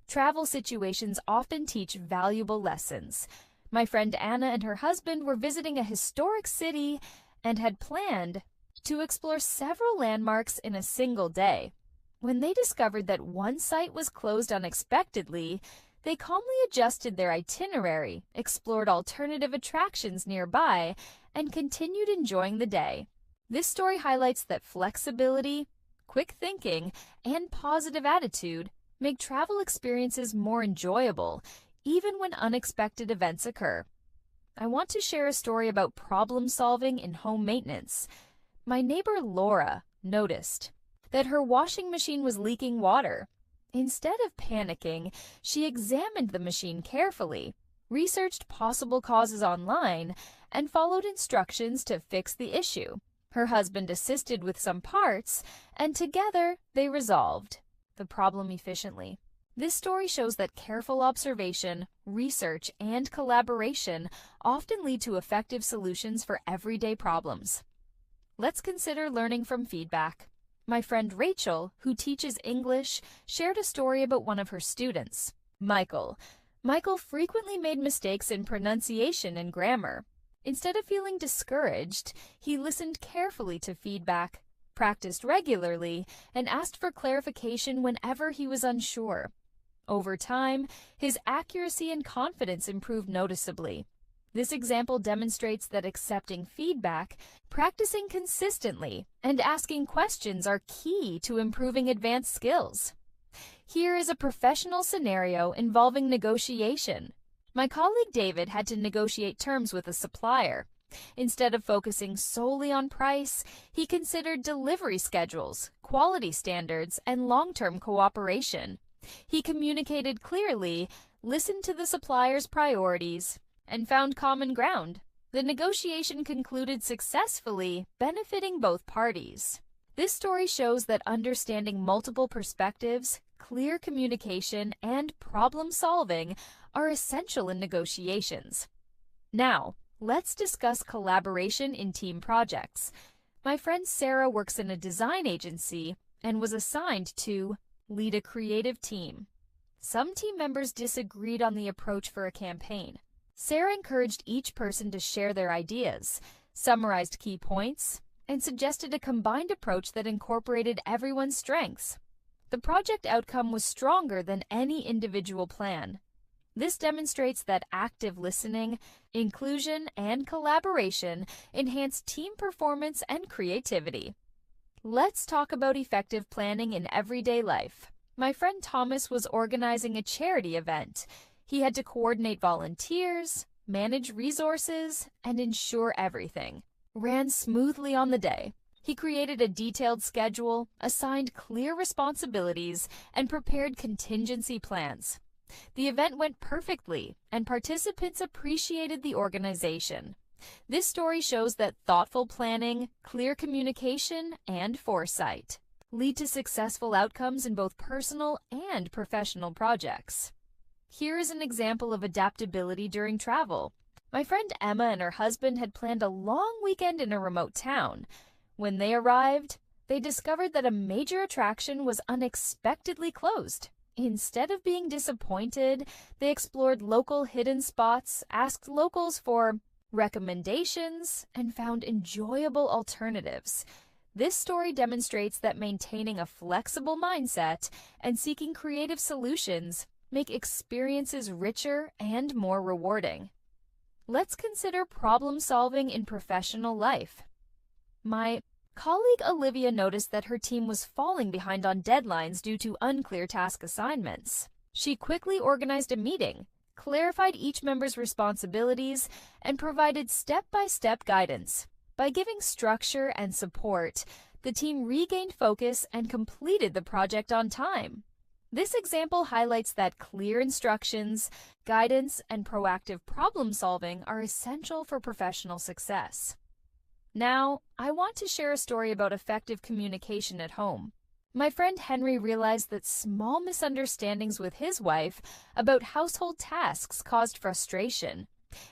Travel situations often teach valuable lessons. My friend Anna and her husband were visiting a historic city and had planned to explore several landmarks in a single day. When they discovered that one site was closed unexpectedly, they calmly adjusted their itinerary, explored alternative attractions nearby, and continued enjoying the day. This story highlights that flexibility, quick thinking, and positive attitude make travel experiences more enjoyable, even when unexpected events occur. I want to share a story about problem solving in home maintenance. My neighbor Laura noticed that her washing machine was leaking water. Instead of panicking, she examined the machine carefully, researched possible causes online, and followed instructions to fix the issue. Her husband assisted with some parts, and together they resolved the problem efficiently. This story shows that careful observation, research, and collaboration often lead to effective solutions for everyday problems. Let's consider learning from feedback. My friend Rachel, who teaches English, shared a story about one of her students, Michael. Michael frequently made mistakes in pronunciation and grammar. Instead of feeling discouraged, he listened carefully to feedback, practiced regularly, and asked for clarification whenever he was unsure. Over time, his accuracy and confidence improved noticeably. This example demonstrates that accepting feedback, practicing consistently, and asking questions are key to improving advanced skills. Here is a professional scenario involving negotiation. My colleague David had to negotiate terms with a supplier. Instead of focusing solely on price, he considered delivery schedules, quality standards, and long-term cooperation. He communicated clearly, listened to the supplier's priorities, and found common ground. The negotiation concluded successfully, benefiting both parties. This story shows that understanding multiple perspectives, clear communication, and problem solving are essential in negotiations. Now, let's discuss collaboration in team projects. My friend Sarah works in a design agency and was assigned to lead a creative team. Some team members disagreed on the approach for a campaign. Sarah encouraged each person to share their ideas, summarized key points, and suggested a combined approach that incorporated everyone's strengths. The project outcome was stronger than any individual plan. This demonstrates that active listening, inclusion, and collaboration enhance team performance and creativity. Let's talk about effective planning in everyday life. My friend Thomas was organizing a charity event. He had to coordinate volunteers, manage resources, and ensure everything ran smoothly on the day. He created a detailed schedule, assigned clear responsibilities, and prepared contingency plans. The event went perfectly, and participants appreciated the organization. This story shows that thoughtful planning, clear communication, and foresight lead to successful outcomes in both personal and professional projects. Here is an example of adaptability during travel. My friend Emma and her husband had planned a long weekend in a remote town. When they arrived, they discovered that a major attraction was unexpectedly closed. Instead of being disappointed, they explored local hidden spots, asked locals for recommendations, and found enjoyable alternatives. This story demonstrates that maintaining a flexible mindset and seeking creative solutions make experiences richer and more rewarding. Let's consider problem solving in professional life. My colleague Olivia noticed that her team was falling behind on deadlines due to unclear task assignments. She quickly organized a meeting, clarified each member's responsibilities, and provided step-by-step guidance. By giving structure and support, the team regained focus and completed the project on time. This example highlights that clear instructions, guidance, and proactive problem-solving are essential for professional success. Now, I want to share a story about effective communication at home. My friend Henry realized that small misunderstandings with his wife about household tasks caused frustration.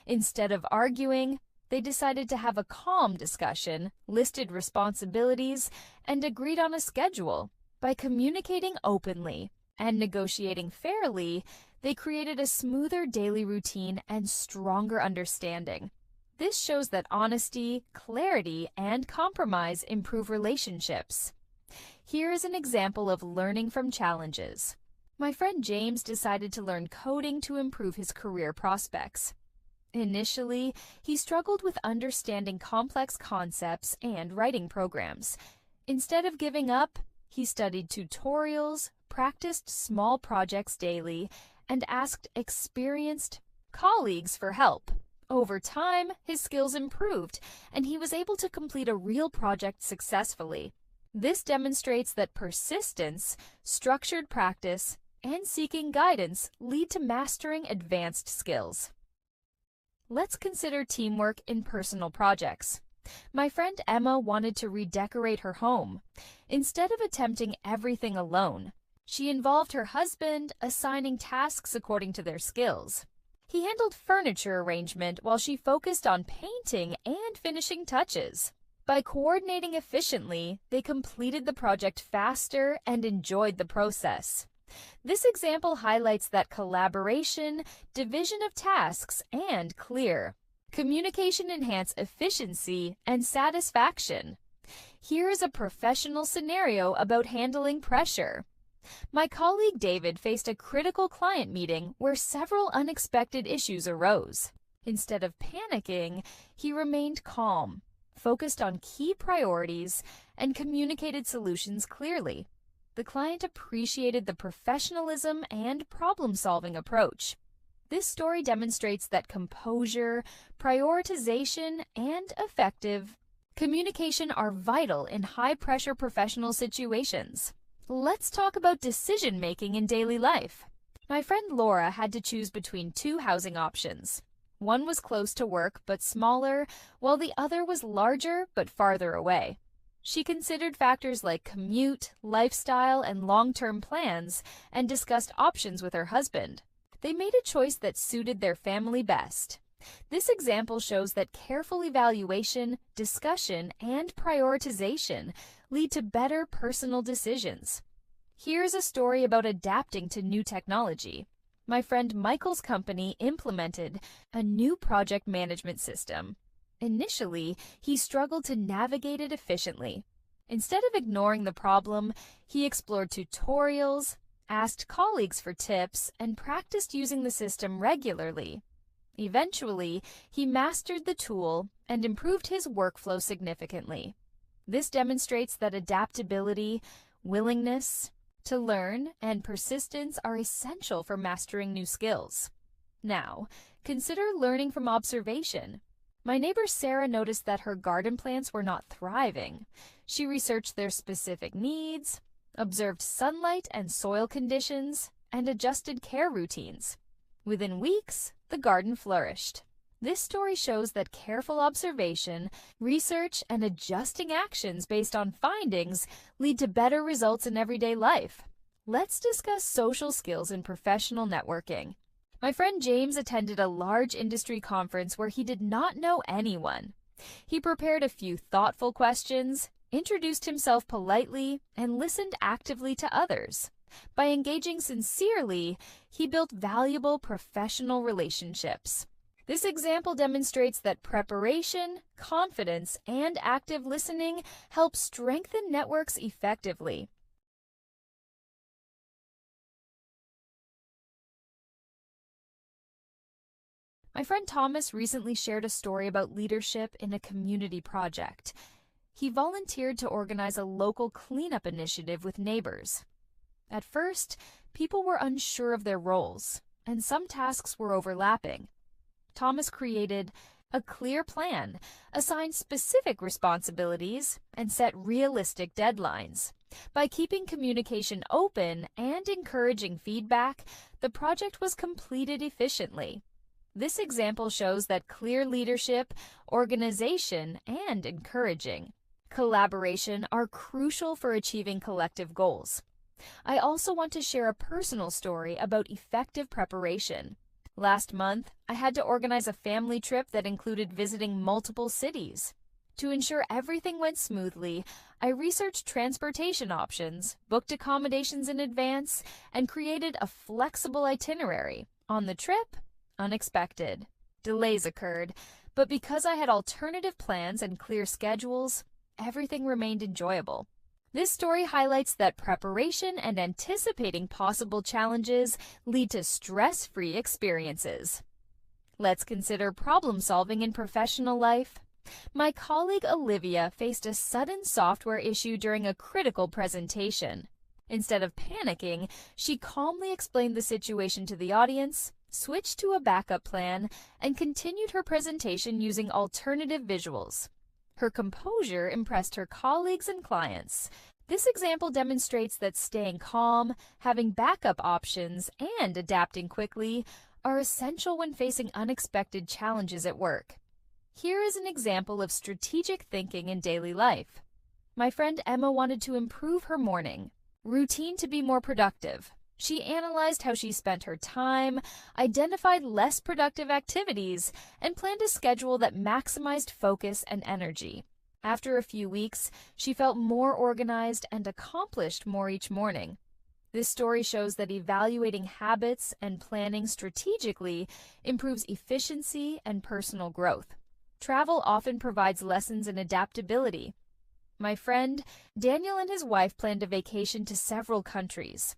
Instead of arguing, they decided to have a calm discussion, listed responsibilities, and agreed on a schedule. By communicating openly and negotiating fairly, they created a smoother daily routine and stronger understanding. This shows that honesty, clarity, and compromise improve relationships. Here is an example of learning from challenges. My friend James decided to learn coding to improve his career prospects. Initially, he struggled with understanding complex concepts and writing programs. Instead of giving up, he studied tutorials, practiced small projects daily, and asked experienced colleagues for help. Over time, his skills improved, and he was able to complete a real project successfully. This demonstrates that persistence, structured practice, and seeking guidance lead to mastering advanced skills. Let's consider teamwork in personal projects. My friend Emma wanted to redecorate her home. Instead of attempting everything alone, she involved her husband, assigning tasks according to their skills. He handled furniture arrangement while she focused on painting and finishing touches. By coordinating efficiently, they completed the project faster and enjoyed the process. This example highlights that collaboration, division of tasks, and clear communication enhance efficiency and satisfaction. Here is a professional scenario about handling pressure. My colleague David faced a critical client meeting where several unexpected issues arose. Instead of panicking, he remained calm, focused on key priorities, and communicated solutions clearly. The client appreciated the professionalism and problem-solving approach. This story demonstrates that composure, prioritization, and effective communication are vital in high-pressure professional situations. Let's talk about decision-making in daily life. My friend Laura had to choose between two housing options. One was close to work but smaller, while the other was larger but farther away. She considered factors like commute, lifestyle, and long-term plans, and discussed options with her husband. They made a choice that suited their family best. This example shows that careful evaluation, discussion, and prioritization lead to better personal decisions. Here's a story about adapting to new technology. My friend Michael's company implemented a new project management system. Initially, he struggled to navigate it efficiently. Instead of ignoring the problem, he explored tutorials, asked colleagues for tips, and practiced using the system regularly. Eventually, he mastered the tool and improved his workflow significantly. This demonstrates that adaptability, willingness to learn, and persistence are essential for mastering new skills. Now, consider learning from observation. My neighbor Sarah noticed that her garden plants were not thriving. She researched their specific needs, observed sunlight and soil conditions, and adjusted care routines. Within weeks, the garden flourished. This story shows that careful observation, research, and adjusting actions based on findings lead to better results in everyday life. Let's discuss social skills in professional networking. My friend James attended a large industry conference where he did not know anyone. He prepared a few thoughtful questions, introduced himself politely, and listened actively to others. By engaging sincerely, he built valuable professional relationships. This example demonstrates that preparation, confidence, and active listening help strengthen networks effectively. My friend Thomas recently shared a story about leadership in a community project. He volunteered to organize a local cleanup initiative with neighbors. At first, people were unsure of their roles, and some tasks were overlapping. Thomas created a clear plan, assigned specific responsibilities, and set realistic deadlines. By keeping communication open and encouraging feedback, the project was completed efficiently. This example shows that clear leadership, organization, and encouraging collaboration are crucial for achieving collective goals. I also want to share a personal story about effective preparation. Last month, I had to organize a family trip that included visiting multiple cities. To ensure everything went smoothly, I researched transportation options, booked accommodations in advance, and created a flexible itinerary. On the trip, unexpected delays occurred, but because I had alternative plans and clear schedules, everything remained enjoyable. This story highlights that preparation and anticipating possible challenges lead to stress-free experiences. Let's consider problem-solving in professional life. My colleague Olivia faced a sudden software issue during a critical presentation. Instead of panicking, she calmly explained the situation to the audience, switched to a backup plan, and continued her presentation using alternative visuals. Her composure impressed her colleagues and clients. This example demonstrates that staying calm, having backup options, and adapting quickly are essential when facing unexpected challenges at work. Here is an example of strategic thinking in daily life. My friend Emma wanted to improve her morning routine to be more productive. She analyzed how she spent her time, identified less productive activities, and planned a schedule that maximized focus and energy. After a few weeks, she felt more organized and accomplished more each morning. This story shows that evaluating habits and planning strategically improves efficiency and personal growth. Travel often provides lessons in adaptability. My friend Daniel and his wife planned a vacation to several countries.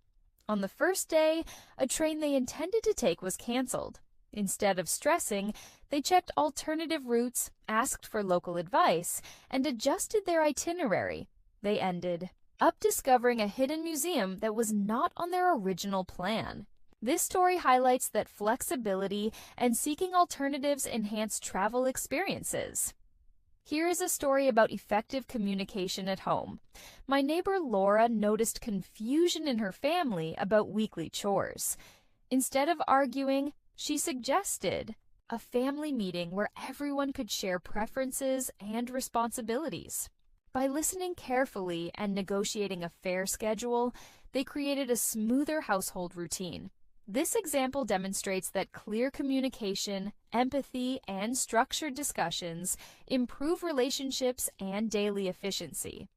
On the first day, a train they intended to take was canceled. Instead of stressing, they checked alternative routes, asked for local advice, and adjusted their itinerary. They ended up discovering a hidden museum that was not on their original plan. This story highlights that flexibility and seeking alternatives enhance travel experiences. Here is a story about effective communication at home. My neighbor Laura noticed confusion in her family about weekly chores. Instead of arguing, she suggested a family meeting where everyone could share preferences and responsibilities. By listening carefully and negotiating a fair schedule, they created a smoother household routine. This example demonstrates that clear communication, empathy, and structured discussions improve relationships and daily efficiency.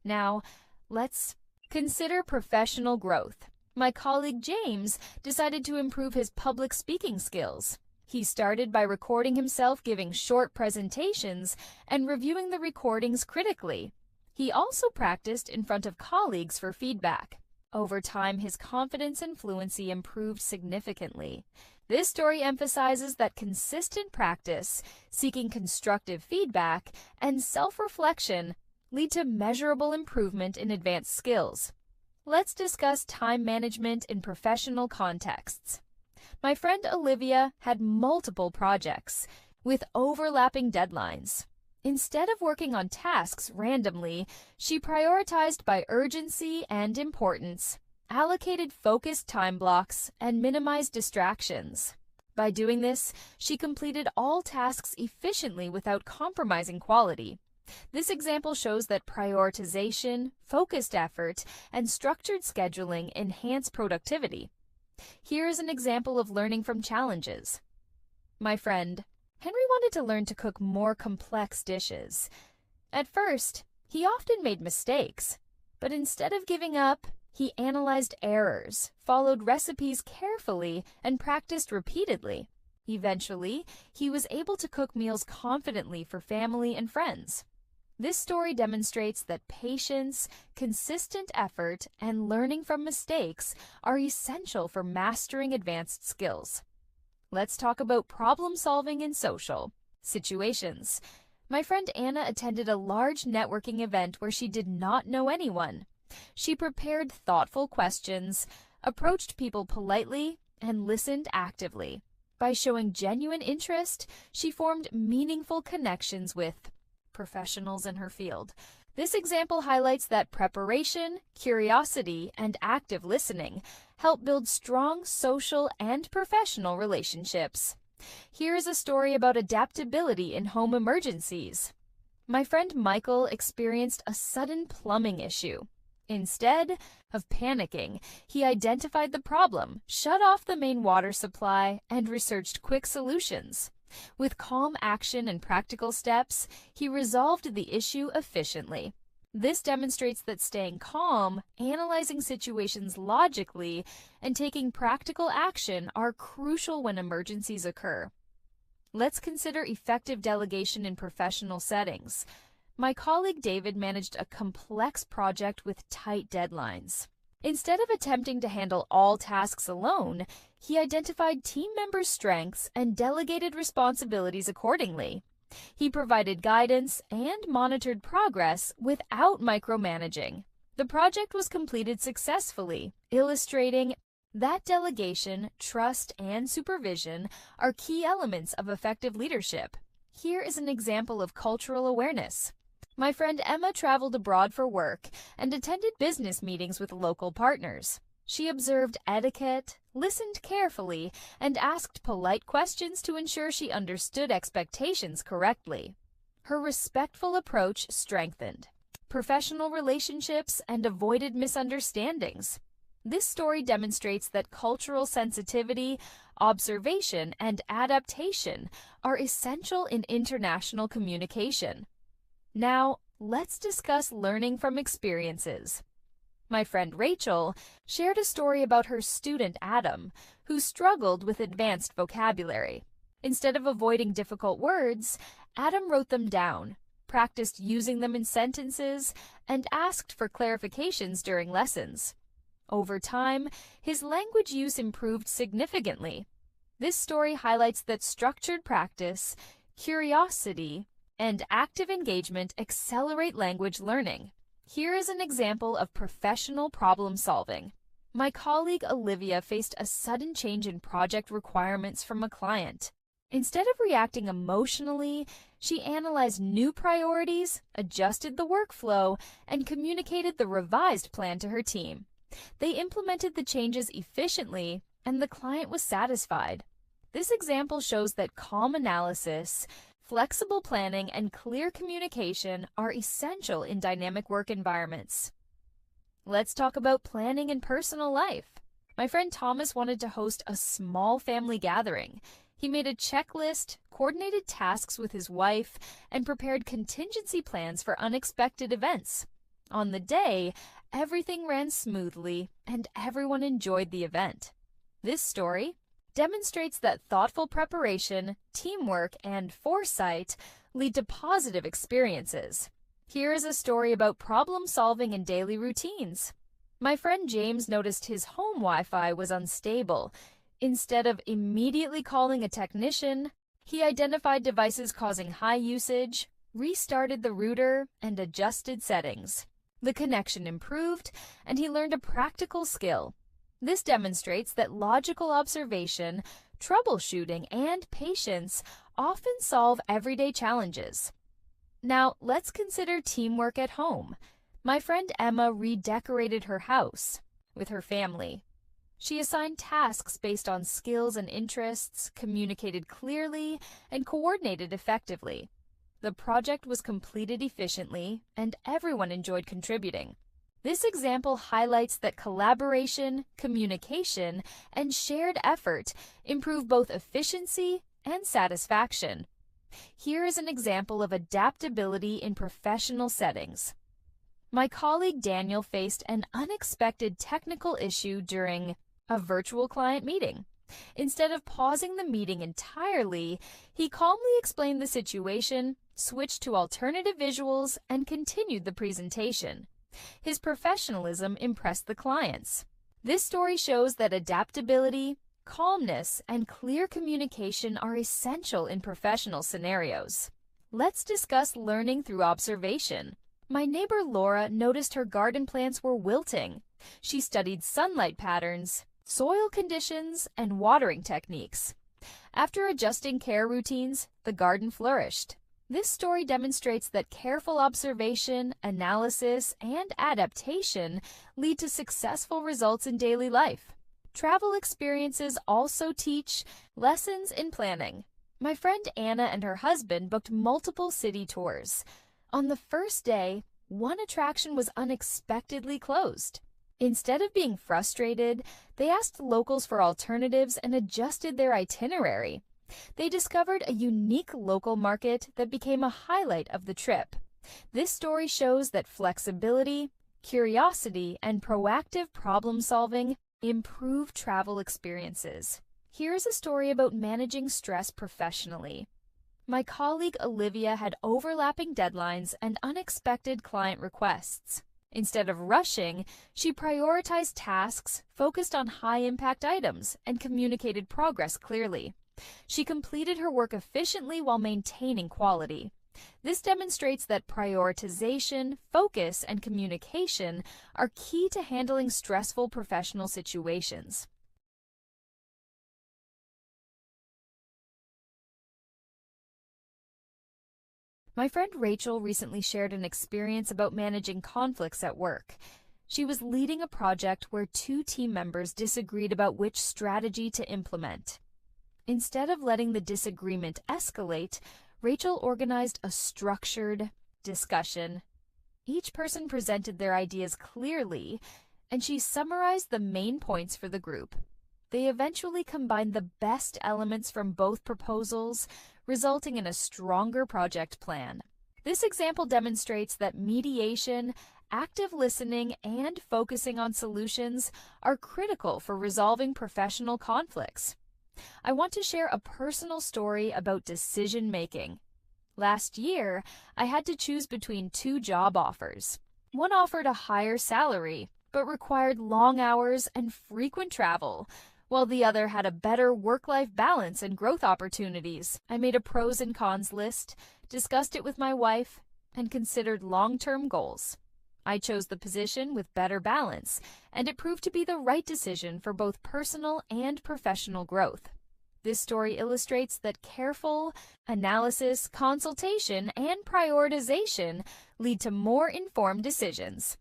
Now, let's consider professional growth. My colleague James decided to improve his public speaking skills. He started by recording himself giving short presentations and reviewing the recordings critically. He also practiced in front of colleagues for feedback. Over time, his confidence and fluency improved significantly. This story emphasizes that consistent practice, seeking constructive feedback, and self-reflection lead to measurable improvement in advanced skills. Let's discuss time management in professional contexts. My friend Olivia had multiple projects with overlapping deadlines. Instead of working on tasks randomly, she prioritized by urgency and importance, allocated focused time blocks, and minimized distractions. By doing this, she completed all tasks efficiently without compromising quality. This example shows that prioritization, focused effort, and structured scheduling enhance productivity. Here is an example of learning from challenges. My friend Henry wanted to learn to cook more complex dishes. At first, he often made mistakes, but instead of giving up, he analyzed errors, followed recipes carefully, and practiced repeatedly. Eventually, he was able to cook meals confidently for family and friends. This story demonstrates that patience, consistent effort, and learning from mistakes are essential for mastering advanced skills. Let's talk about problem-solving in social situations. My friend Anna attended a large networking event where she did not know anyone. She prepared thoughtful questions, approached people politely, and listened actively. By showing genuine interest, she formed meaningful connections with professionals in her field. This example highlights that preparation, curiosity, and active listening help build strong social and professional relationships. Here is a story about adaptability in home emergencies. My friend Michael experienced a sudden plumbing issue. Instead of panicking, he identified the problem, shut off the main water supply, and researched quick solutions. With calm action and practical steps, he resolved the issue efficiently. This demonstrates that staying calm, analyzing situations logically, and taking practical action are crucial when emergencies occur. Let's consider effective delegation in professional settings. My colleague David managed a complex project with tight deadlines. Instead of attempting to handle all tasks alone, he identified team members' strengths and delegated responsibilities accordingly. He provided guidance and monitored progress without micromanaging. The project was completed successfully, illustrating that delegation, trust, and supervision are key elements of effective leadership. Here is an example of cultural awareness. My friend Emma traveled abroad for work and attended business meetings with local partners. She observed etiquette, listened carefully, and asked polite questions to ensure she understood expectations correctly. Her respectful approach strengthened professional relationships and avoided misunderstandings. This story demonstrates that cultural sensitivity, observation, and adaptation are essential in international communication. Now, let's discuss learning from experiences. My friend Rachel shared a story about her student Adam, who struggled with advanced vocabulary. Instead of avoiding difficult words, Adam wrote them down, practiced using them in sentences, and asked for clarifications during lessons. Over time, his language use improved significantly. This story highlights that structured practice, curiosity, and active engagement accelerate language learning. Here is an example of professional problem solving. My colleague Olivia faced a sudden change in project requirements from a client. Instead of reacting emotionally, she analyzed new priorities, adjusted the workflow, and communicated the revised plan to her team. They implemented the changes efficiently, and the client was satisfied. This example shows that calm analysis, flexible planning, and clear communication are essential in dynamic work environments. Let's talk about planning in personal life. My friend Thomas wanted to host a small family gathering. He made a checklist, coordinated tasks with his wife, and prepared contingency plans for unexpected events. On the day, everything ran smoothly and everyone enjoyed the event. This story demonstrates that thoughtful preparation, teamwork, and foresight lead to positive experiences. Here is a story about problem solving in daily routines. My friend James noticed his home Wi-Fi was unstable. Instead of immediately calling a technician, he identified devices causing high usage, restarted the router, and adjusted settings. The connection improved, and he learned a practical skill. This demonstrates that logical observation, troubleshooting, and patience often solve everyday challenges. Now, let's consider teamwork at home. My friend Emma redecorated her house with her family. She assigned tasks based on skills and interests, communicated clearly, and coordinated effectively. The project was completed efficiently, and everyone enjoyed contributing. This example highlights that collaboration, communication, and shared effort improve both efficiency and satisfaction. Here is an example of adaptability in professional settings. My colleague Daniel faced an unexpected technical issue during a virtual client meeting. Instead of pausing the meeting entirely, he calmly explained the situation, switched to alternative visuals, and continued the presentation. His professionalism impressed the clients. This story shows that adaptability, calmness, and clear communication are essential in professional scenarios. Let's discuss learning through observation. My neighbor Laura noticed her garden plants were wilting. She studied sunlight patterns, soil conditions, and watering techniques. After adjusting care routines, the garden flourished. This story demonstrates that careful observation, analysis, and adaptation lead to successful results in daily life. Travel experiences also teach lessons in planning. My friend Anna and her husband booked multiple city tours. On the first day, one attraction was unexpectedly closed. Instead of being frustrated, they asked locals for alternatives and adjusted their itinerary. They discovered a unique local market that became a highlight of the trip. This story shows that flexibility, curiosity, and proactive problem-solving improve travel experiences. Here's a story about managing stress professionally. My colleague Olivia had overlapping deadlines and unexpected client requests. Instead of rushing, she prioritized tasks, focused on high-impact items, and communicated progress clearly. She completed her work efficiently while maintaining quality. This demonstrates that prioritization, focus, and communication are key to handling stressful professional situations. My friend Rachel recently shared an experience about managing conflicts at work. She was leading a project where two team members disagreed about which strategy to implement. Instead of letting the disagreement escalate, Rachel organized a structured discussion. Each person presented their ideas clearly, and she summarized the main points for the group. They eventually combined the best elements from both proposals, resulting in a stronger project plan. This example demonstrates that mediation, active listening, and focusing on solutions are critical for resolving professional conflicts. I want to share a personal story about decision-making. Last year, I had to choose between two job offers. One offered a higher salary, but required long hours and frequent travel, while the other had a better work-life balance and growth opportunities. I made a pros and cons list, discussed it with my wife, and considered long-term goals. I chose the position with better balance, and it proved to be the right decision for both personal and professional growth. This story illustrates that careful analysis, consultation, and prioritization lead to more informed decisions.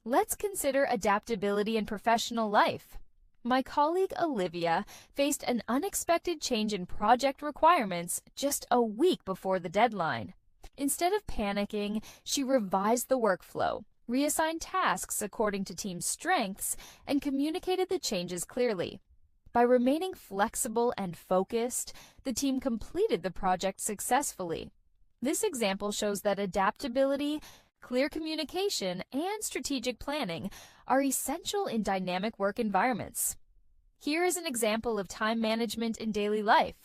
Let's consider adaptability in professional life. My colleague Olivia faced an unexpected change in project requirements just a week before the deadline. Instead of panicking, she revised the workflow, reassigned tasks according to team strengths, and communicated the changes clearly. By remaining flexible and focused, the team completed the project successfully. This example shows that adaptability, Clear communication and strategic planning are essential in dynamic work environments. Here is an example of time management in daily life.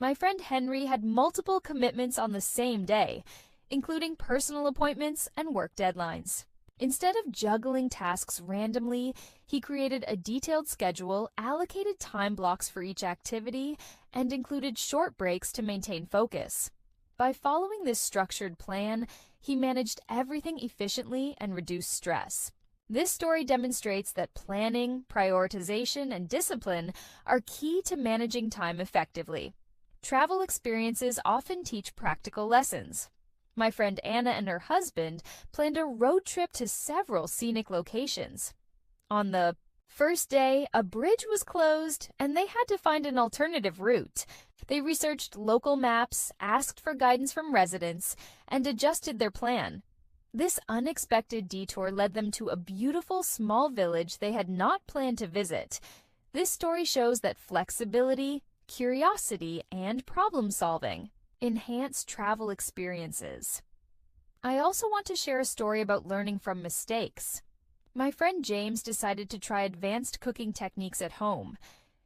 My friend Henry had multiple commitments on the same day, including personal appointments and work deadlines. Instead of juggling tasks randomly, he created a detailed schedule, allocated time blocks for each activity, and included short breaks to maintain focus. By following this structured plan, he managed everything efficiently and reduced stress. This story demonstrates that planning, prioritization, and discipline are key to managing time effectively. Travel experiences often teach practical lessons. My friend Anna and her husband planned a road trip to several scenic locations. On the first day, a bridge was closed and they had to find an alternative route. They researched local maps, asked for guidance from residents, and adjusted their plan. This unexpected detour led them to a beautiful small village they had not planned to visit. This story shows that flexibility, curiosity, and problem-solving enhance travel experiences. I also want to share a story about learning from mistakes. My friend James decided to try advanced cooking techniques at home.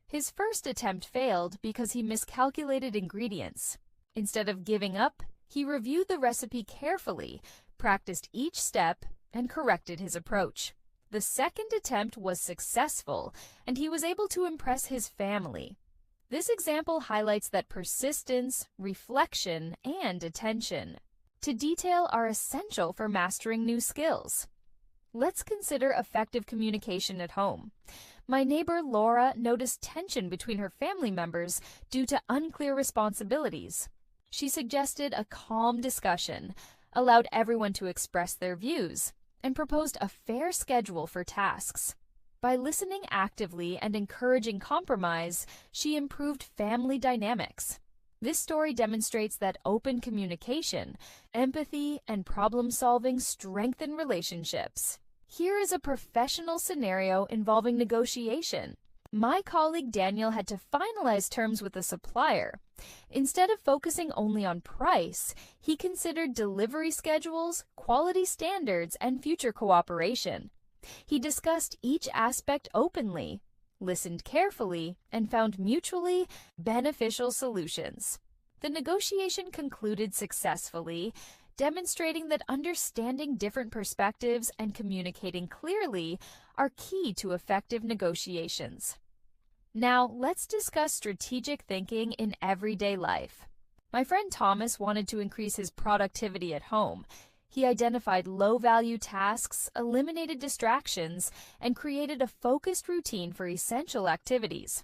His first attempt failed because he miscalculated ingredients. Instead of giving up, he reviewed the recipe carefully, practiced each step, and corrected his approach. The second attempt was successful, and he was able to impress his family. This example highlights that persistence, reflection, and attention to detail are essential for mastering new skills. Let's consider effective communication at home. My neighbor Laura noticed tension between her family members due to unclear responsibilities. She suggested a calm discussion, allowed everyone to express their views, and proposed a fair schedule for tasks. By listening actively and encouraging compromise, she improved family dynamics. This story demonstrates that open communication, empathy, and problem-solving strengthen relationships. Here is a professional scenario involving negotiation. My colleague Daniel had to finalize terms with a supplier. Instead of focusing only on price, he considered delivery schedules, quality standards, and future cooperation. He discussed each aspect openly, listened carefully, and found mutually beneficial solutions. The negotiation concluded successfully, demonstrating that understanding different perspectives and communicating clearly are key to effective negotiations. Now, let's discuss strategic thinking in everyday life. My friend Thomas wanted to increase his productivity at home. He identified low-value tasks, eliminated distractions, and created a focused routine for essential activities.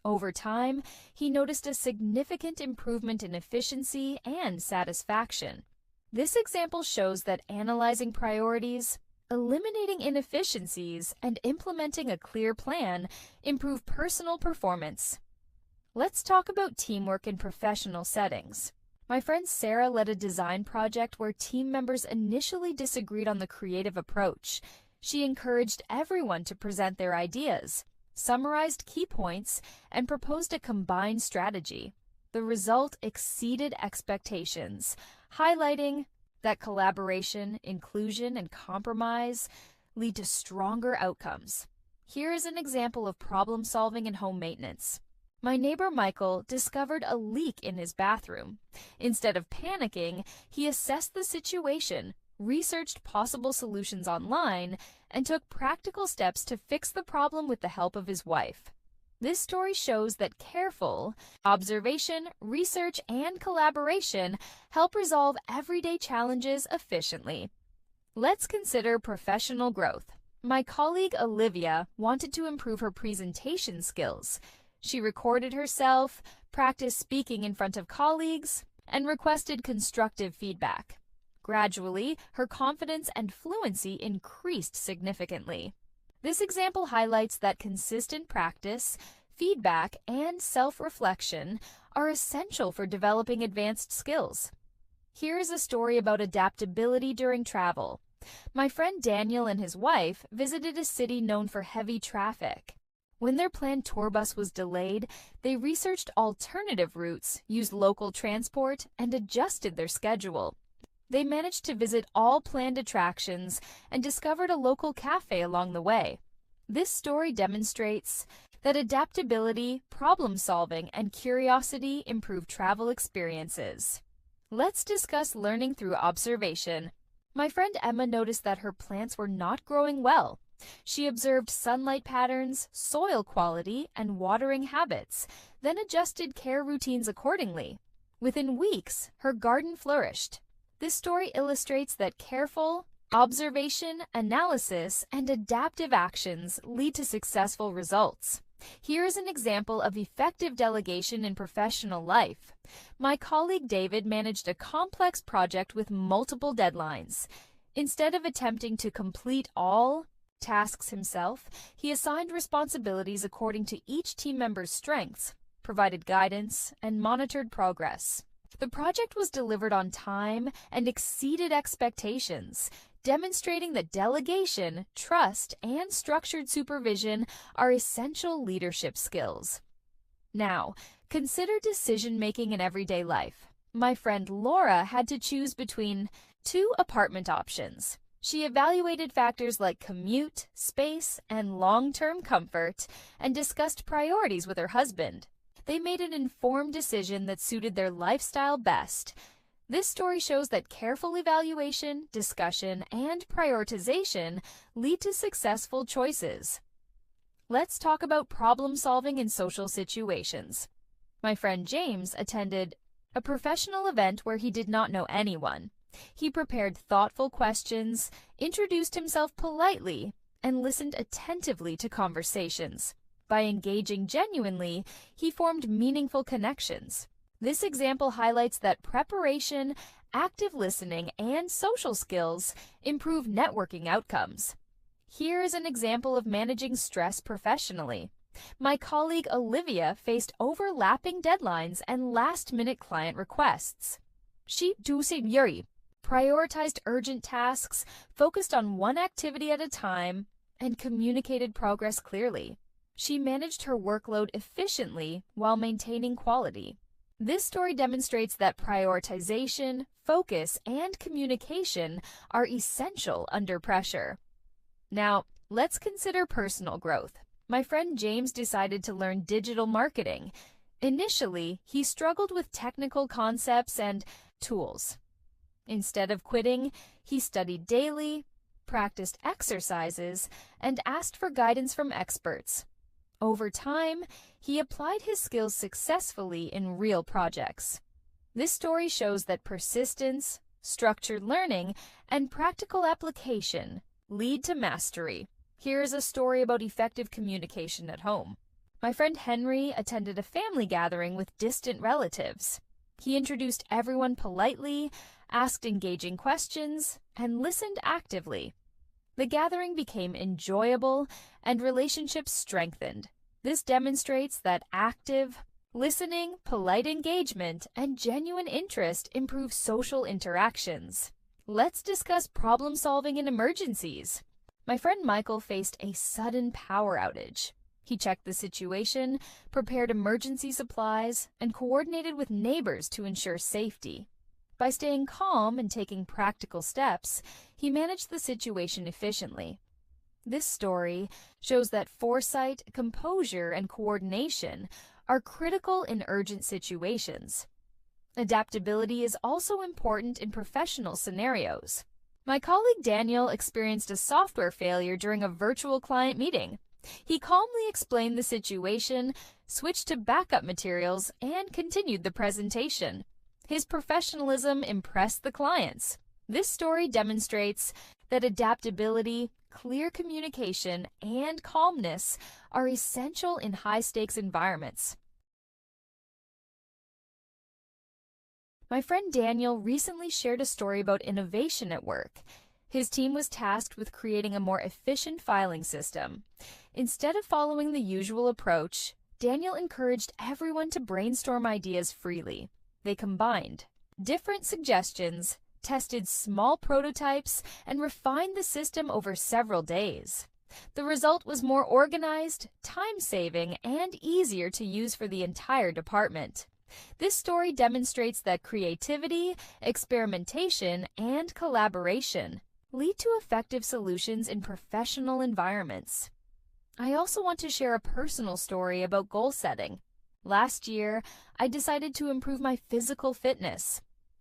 Over time, he noticed a significant improvement in efficiency and satisfaction. This example shows that analyzing priorities, eliminating inefficiencies, and implementing a clear plan improve personal performance. Let's talk about teamwork in professional settings. My friend Sarah led a design project where team members initially disagreed on the creative approach. She encouraged everyone to present their ideas, summarized key points, and proposed a combined strategy. The result exceeded expectations, highlighting that collaboration, inclusion, and compromise lead to stronger outcomes. Here is an example of problem-solving in home maintenance. My neighbor Michael discovered a leak in his bathroom. Instead of panicking, he assessed the situation, researched possible solutions online, and took practical steps to fix the problem with the help of his wife. This story shows that careful observation, research, and collaboration help resolve everyday challenges efficiently. Let's consider professional growth. My colleague Olivia wanted to improve her presentation skills. She recorded herself, practiced speaking in front of colleagues, and requested constructive feedback. Gradually, her confidence and fluency increased significantly. This example highlights that consistent practice, feedback, and self-reflection are essential for developing advanced skills. Here is a story about adaptability during travel. My friend Daniel and his wife visited a city known for heavy traffic. When their planned tour bus was delayed, they researched alternative routes, used local transport, and adjusted their schedule. They managed to visit all planned attractions and discovered a local cafe along the way. This story demonstrates that adaptability, problem-solving, and curiosity improve travel experiences. Let's discuss learning through observation. My friend Emma noticed that her plants were not growing well. She observed sunlight patterns, soil quality, and watering habits, then adjusted care routines accordingly. Within weeks, her garden flourished. This story illustrates that careful observation, analysis, and adaptive actions lead to successful results. Here is an example of effective delegation in professional life. My colleague David managed a complex project with multiple deadlines. Instead of attempting to complete all tasks himself, he assigned responsibilities according to each team member's strengths, provided guidance, and monitored progress. The project was delivered on time and exceeded expectations, demonstrating that delegation, trust, and structured supervision are essential leadership skills. Now, consider decision-making in everyday life. My friend Laura had to choose between two apartment options. She evaluated factors like commute, space, and long-term comfort, and discussed priorities with her husband. They made an informed decision that suited their lifestyle best. This story shows that careful evaluation, discussion, and prioritization lead to successful choices. Let's talk about problem-solving in social situations. My friend James attended a professional event where he did not know anyone. He prepared thoughtful questions, introduced himself politely, and listened attentively to conversations. By engaging genuinely, he formed meaningful connections. This example highlights that preparation, active listening, and social skills improve networking outcomes. Here is an example of managing stress professionally. My colleague Olivia faced overlapping deadlines and last-minute client requests. She prioritized urgent tasks, focused on one activity at a time, and communicated progress clearly. She managed her workload efficiently while maintaining quality. This story demonstrates that prioritization, focus, and communication are essential under pressure. Now, let's consider personal growth. My friend James decided to learn digital marketing. Initially, he struggled with technical concepts and tools. Instead of quitting, he studied daily, practiced exercises, and asked for guidance from experts. Over time, he applied his skills successfully in real projects. This story shows that persistence, structured learning, and practical application lead to mastery. Here is a story about effective communication at home. My friend Henry attended a family gathering with distant relatives. He introduced everyone politely, asked engaging questions, and listened actively. The gathering became enjoyable and relationships strengthened. This demonstrates that active listening, polite engagement, and genuine interest improve social interactions. Let's discuss problem-solving in emergencies. My friend Michael faced a sudden power outage. He checked the situation, prepared emergency supplies, and coordinated with neighbors to ensure safety. By staying calm and taking practical steps, he managed the situation efficiently. This story shows that foresight, composure, and coordination are critical in urgent situations. Adaptability is also important in professional scenarios. My colleague Daniel experienced a software failure during a virtual client meeting. He calmly explained the situation, switched to backup materials, and continued the presentation. His professionalism impressed the clients. This story demonstrates that adaptability, clear communication, and calmness are essential in high-stakes environments. My friend Daniel recently shared a story about innovation at work. His team was tasked with creating a more efficient filing system. Instead of following the usual approach, Daniel encouraged everyone to brainstorm ideas freely. They combined different suggestions, tested small prototypes, and refined the system over several days. The result was more organized, time-saving, and easier to use for the entire department. This story demonstrates that creativity, experimentation, and collaboration lead to effective solutions in professional environments. I also want to share a personal story about goal setting. Last year, I decided to improve my physical fitness.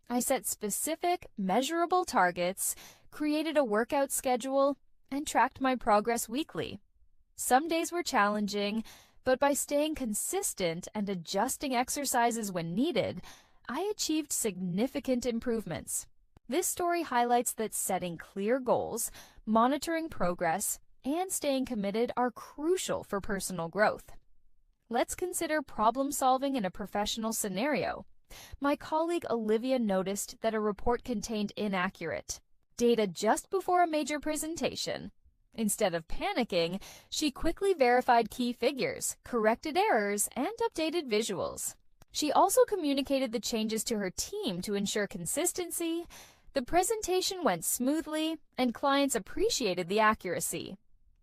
I set specific, measurable targets, created a workout schedule, and tracked my progress weekly. Some days were challenging, but by staying consistent and adjusting exercises when needed, I achieved significant improvements. This story highlights that setting clear goals, monitoring progress, and staying committed are crucial for personal growth. Let's consider problem solving in a professional scenario. My colleague Olivia noticed that a report contained inaccurate data just before a major presentation. Instead of panicking, she quickly verified key figures, corrected errors, and updated visuals. She also communicated the changes to her team to ensure consistency. The presentation went smoothly, and clients appreciated the accuracy.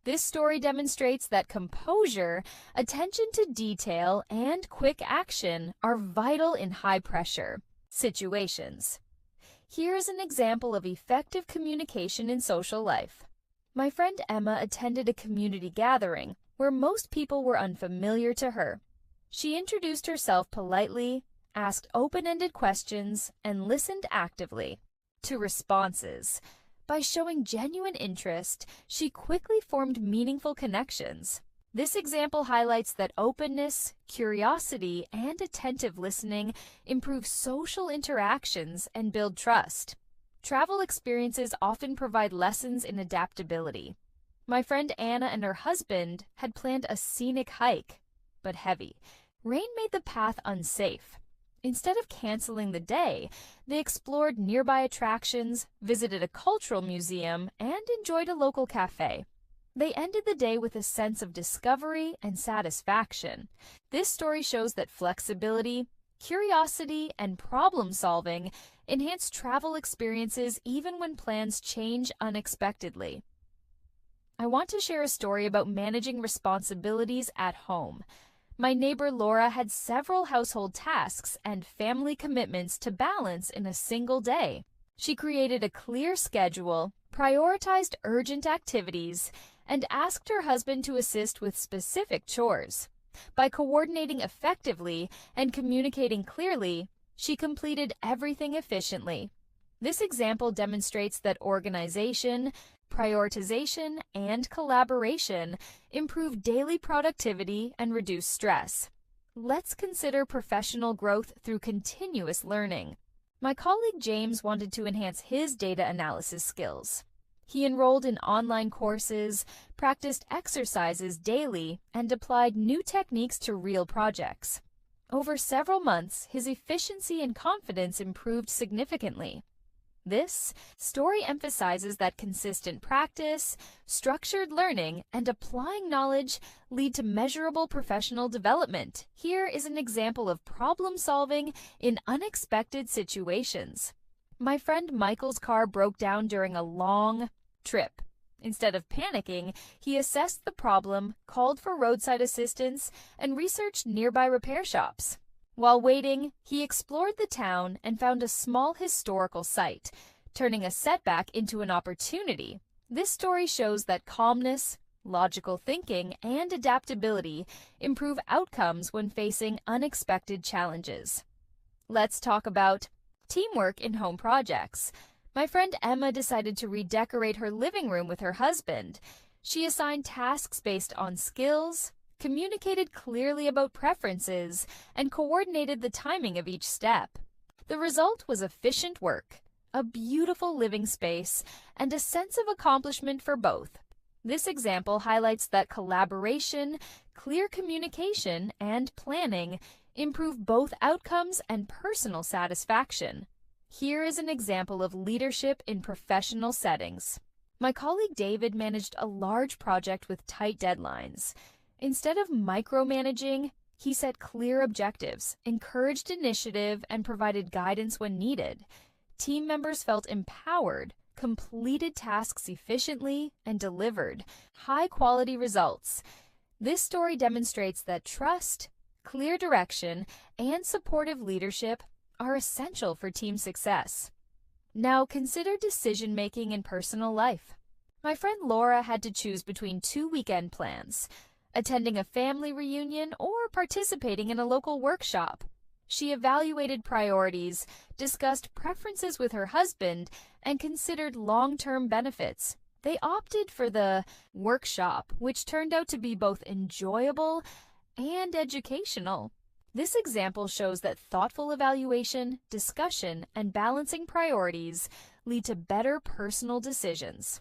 This story demonstrates that composure, attention to detail, and quick action are vital in high-pressure situations. Here is an example of effective communication in social life. My friend Emma attended a community gathering where most people were unfamiliar to her. She introduced herself politely, asked open-ended questions, and listened actively to responses. By showing genuine interest, she quickly formed meaningful connections. This example highlights that openness, curiosity, and attentive listening improve social interactions and build trust. Travel experiences often provide lessons in adaptability. My friend Anna and her husband had planned a scenic hike, but heavy. Rain made the path unsafe. Instead of canceling the day, they explored nearby attractions, visited a cultural museum, and enjoyed a local cafe. They ended the day with a sense of discovery and satisfaction. This story shows that flexibility, curiosity, and problem-solving enhance travel experiences even when plans change unexpectedly. I want to share a story about managing responsibilities at home. My neighbor Laura had several household tasks and family commitments to balance in a single day. She created a clear schedule, prioritized urgent activities, and asked her husband to assist with specific chores. By coordinating effectively and communicating clearly, she completed everything efficiently. This example demonstrates that organization, prioritization, and collaboration improve daily productivity and reduce stress. Let's consider professional growth through continuous learning. My colleague James wanted to enhance his data analysis skills. He enrolled in online courses, practiced exercises daily, and applied new techniques to real projects. Over several months, his efficiency and confidence improved significantly. This story emphasizes that consistent practice, structured learning, and applying knowledge lead to measurable professional development. Here is an example of problem solving in unexpected situations. My friend Michael's car broke down during a long trip. Instead of panicking, he assessed the problem, called for roadside assistance, and researched nearby repair shops. While waiting, he explored the town and found a small historical site, turning a setback into an opportunity. This story shows that calmness, logical thinking, and adaptability improve outcomes when facing unexpected challenges. Let's talk about teamwork in home projects. My friend Emma decided to redecorate her living room with her husband. She assigned tasks based on skills, communicated clearly about preferences, and coordinated the timing of each step. The result was efficient work, a beautiful living space, and a sense of accomplishment for both. This example highlights that collaboration, clear communication, and planning improve both outcomes and personal satisfaction. Here is an example of leadership in professional settings. My colleague David managed a large project with tight deadlines. Instead of micromanaging, he set clear objectives, encouraged initiative, and provided guidance when needed. Team members felt empowered, completed tasks efficiently, and delivered high-quality results. This story demonstrates that trust, Clear direction and supportive leadership are essential for team success. Now consider decision-making in personal life. My friend Laura had to choose between two weekend plans, attending a family reunion or participating in a local workshop. She evaluated priorities, discussed preferences with her husband, and considered long-term benefits. They opted for the workshop, which turned out to be both enjoyable and educational. This example shows that thoughtful evaluation, discussion, and balancing priorities lead to better personal decisions.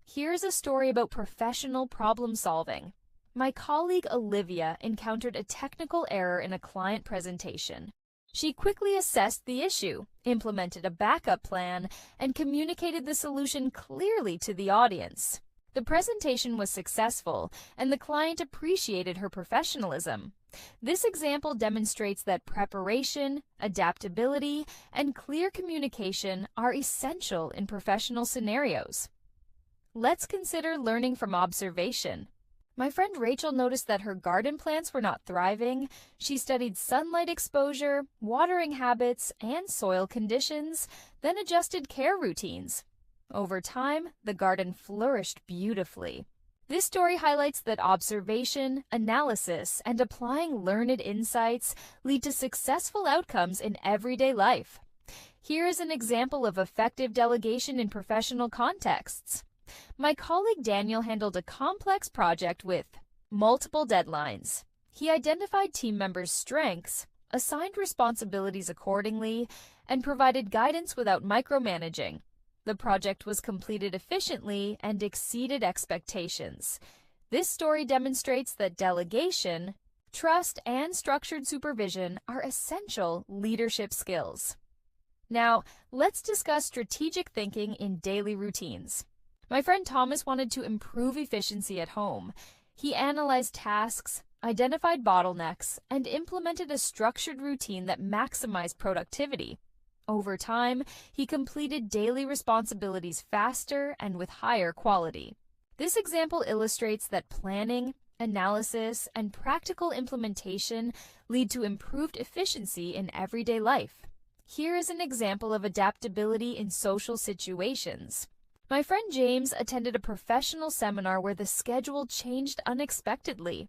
Here's a story about professional problem solving. My colleague Olivia encountered a technical error in a client presentation. She quickly assessed the issue, implemented a backup plan, and communicated the solution clearly to the audience. The presentation was successful, and the client appreciated her professionalism. This example demonstrates that preparation, adaptability, and clear communication are essential in professional scenarios. Let's consider learning from observation. My friend Rachel noticed that her garden plants were not thriving. She studied sunlight exposure, watering habits, and soil conditions, then adjusted care routines. Over time, the garden flourished beautifully. This story highlights that observation, analysis, and applying learned insights lead to successful outcomes in everyday life. Here is an example of effective delegation in professional contexts. My colleague Daniel handled a complex project with multiple deadlines. He identified team members' strengths, assigned responsibilities accordingly, and provided guidance without micromanaging. The project was completed efficiently and exceeded expectations. This story demonstrates that delegation, trust, and structured supervision are essential leadership skills. Now, let's discuss strategic thinking in daily routines. My friend Thomas wanted to improve efficiency at home. He analyzed tasks, identified bottlenecks, and implemented a structured routine that maximized productivity. Over time, he completed daily responsibilities faster and with higher quality. This example illustrates that planning, analysis, and practical implementation lead to improved efficiency in everyday life. Here is an example of adaptability in social situations. My friend James attended a professional seminar where the schedule changed unexpectedly.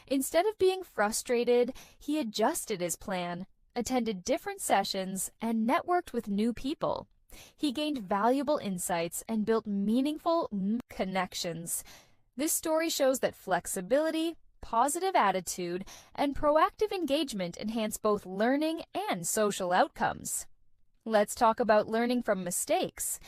Instead of being frustrated, he adjusted his plan, attended different sessions, and networked with new people. He gained valuable insights and built meaningful connections. This story shows that flexibility, positive attitude, and proactive engagement enhance both learning and social outcomes. Let's talk about learning from mistakes.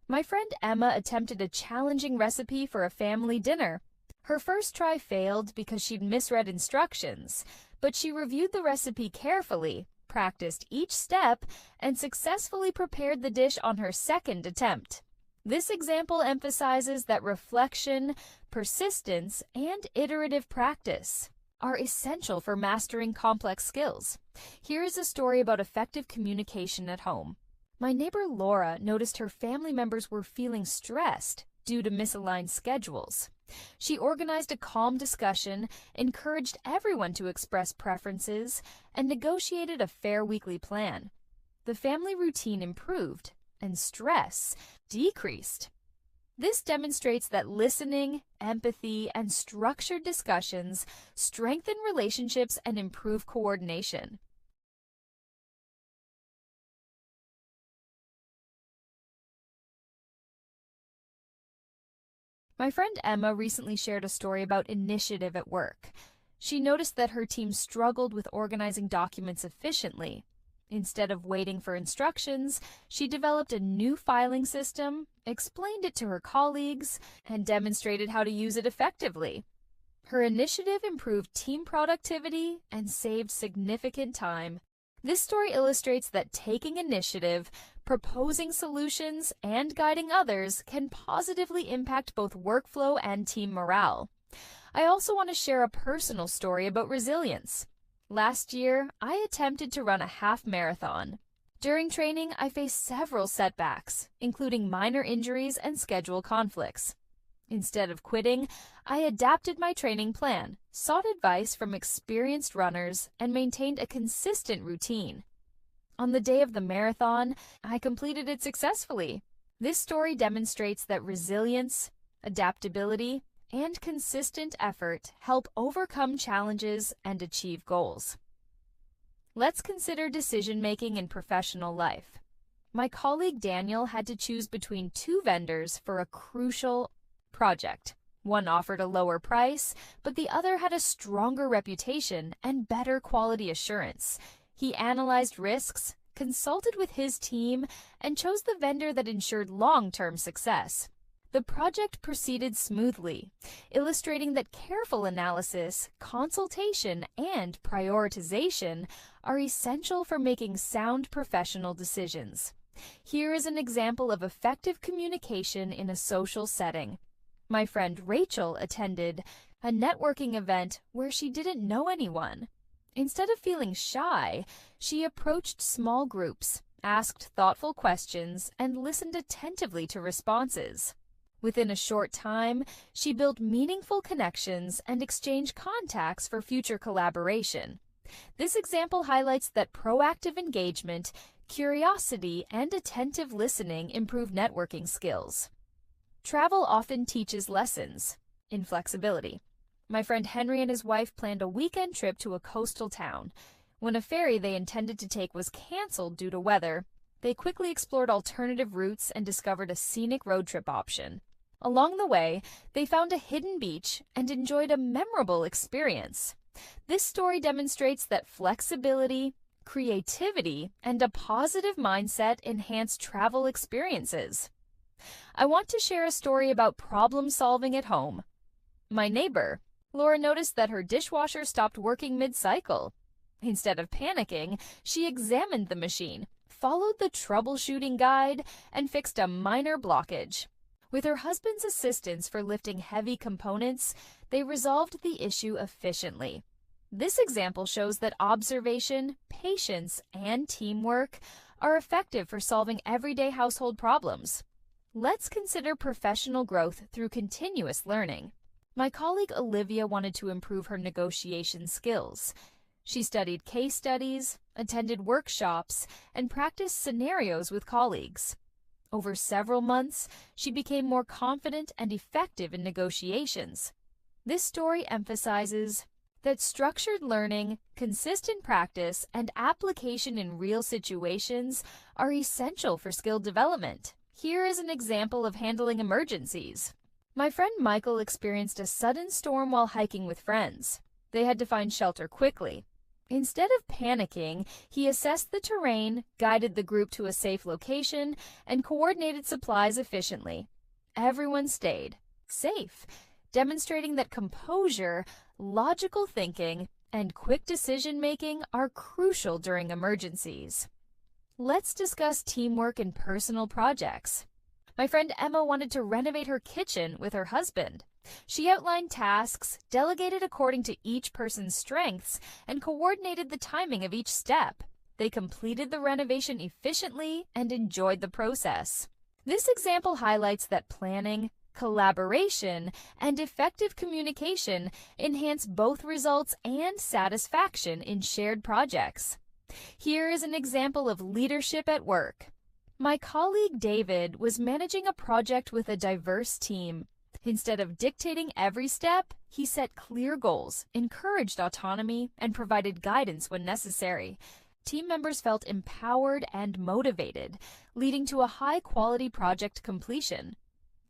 My friend Emma attempted a challenging recipe for a family dinner. Her first try failed because she'd misread instructions, but she reviewed the recipe carefully, practiced each step, and successfully prepared the dish on her second attempt. This example emphasizes that reflection, persistence, and iterative practice are essential for mastering complex skills. Here is a story about effective communication at home. My neighbor Laura noticed her family members were feeling stressed due to misaligned schedules. She organized a calm discussion, encouraged everyone to express preferences, and negotiated a fair weekly plan. The family routine improved, and stress decreased. This demonstrates that listening, empathy, and structured discussions strengthen relationships and improve coordination. My friend Emma recently shared a story about initiative at work. She noticed that her team struggled with organizing documents efficiently. Instead of waiting for instructions, she developed a new filing system, explained it to her colleagues, and demonstrated how to use it effectively. Her initiative improved team productivity and saved significant time. This story illustrates that taking initiative, proposing solutions, and guiding others can positively impact both workflow and team morale. I also want to share a personal story about resilience. Last year, I attempted to run a half marathon. During training, I faced several setbacks, including minor injuries and schedule conflicts. Instead of quitting, I adapted my training plan, sought advice from experienced runners, and maintained a consistent routine. On the day of the marathon, I completed it successfully. This story demonstrates that resilience, adaptability, and consistent effort help overcome challenges and achieve goals. Let's consider decision-making in professional life. My colleague Daniel had to choose between two vendors for a crucial project. One offered a lower price, but the other had a stronger reputation and better quality assurance. He analyzed risks, consulted with his team, and chose the vendor that ensured long-term success. The project proceeded smoothly, illustrating that careful analysis, consultation, and prioritization are essential for making sound professional decisions. Here is an example of effective communication in a social setting. My friend Rachel attended a networking event where she didn't know anyone. Instead of feeling shy, she approached small groups, asked thoughtful questions, and listened attentively to responses. Within a short time, she built meaningful connections and exchanged contacts for future collaboration. This example highlights that proactive engagement, curiosity, and attentive listening improve networking skills. Travel often teaches lessons in flexibility. My friend Henry and his wife planned a weekend trip to a coastal town. When a ferry they intended to take was canceled due to weather, they quickly explored alternative routes and discovered a scenic road trip option. Along the way, they found a hidden beach and enjoyed a memorable experience. This story demonstrates that flexibility, creativity, and a positive mindset enhance travel experiences. I want to share a story about problem solving at home. My neighbor, Laura, noticed that her dishwasher stopped working mid-cycle. Instead of panicking, she examined the machine, followed the troubleshooting guide, and fixed a minor blockage. With her husband's assistance for lifting heavy components, they resolved the issue efficiently. This example shows that observation, patience, and teamwork are effective for solving everyday household problems. Let's consider professional growth through continuous learning. My colleague Olivia wanted to improve her negotiation skills. She studied case studies, attended workshops, and practiced scenarios with colleagues. Over several months, she became more confident and effective in negotiations. This story emphasizes that structured learning, consistent practice, and application in real situations are essential for skill development. Here is an example of handling emergencies. My friend Michael experienced a sudden storm while hiking with friends. They had to find shelter quickly. Instead of panicking, he assessed the terrain, guided the group to a safe location, and coordinated supplies efficiently. Everyone stayed safe, demonstrating that composure, logical thinking, and quick decision-making are crucial during emergencies. Let's discuss teamwork in personal projects. My friend Emma wanted to renovate her kitchen with her husband. She outlined tasks, delegated according to each person's strengths, and coordinated the timing of each step. They completed the renovation efficiently and enjoyed the process. This example highlights that planning, collaboration, and effective communication enhance both results and satisfaction in shared projects. Here is an example of leadership at work. My colleague David was managing a project with a diverse team. Instead of dictating every step, he set clear goals, encouraged autonomy, and provided guidance when necessary. Team members felt empowered and motivated, leading to a high-quality project completion.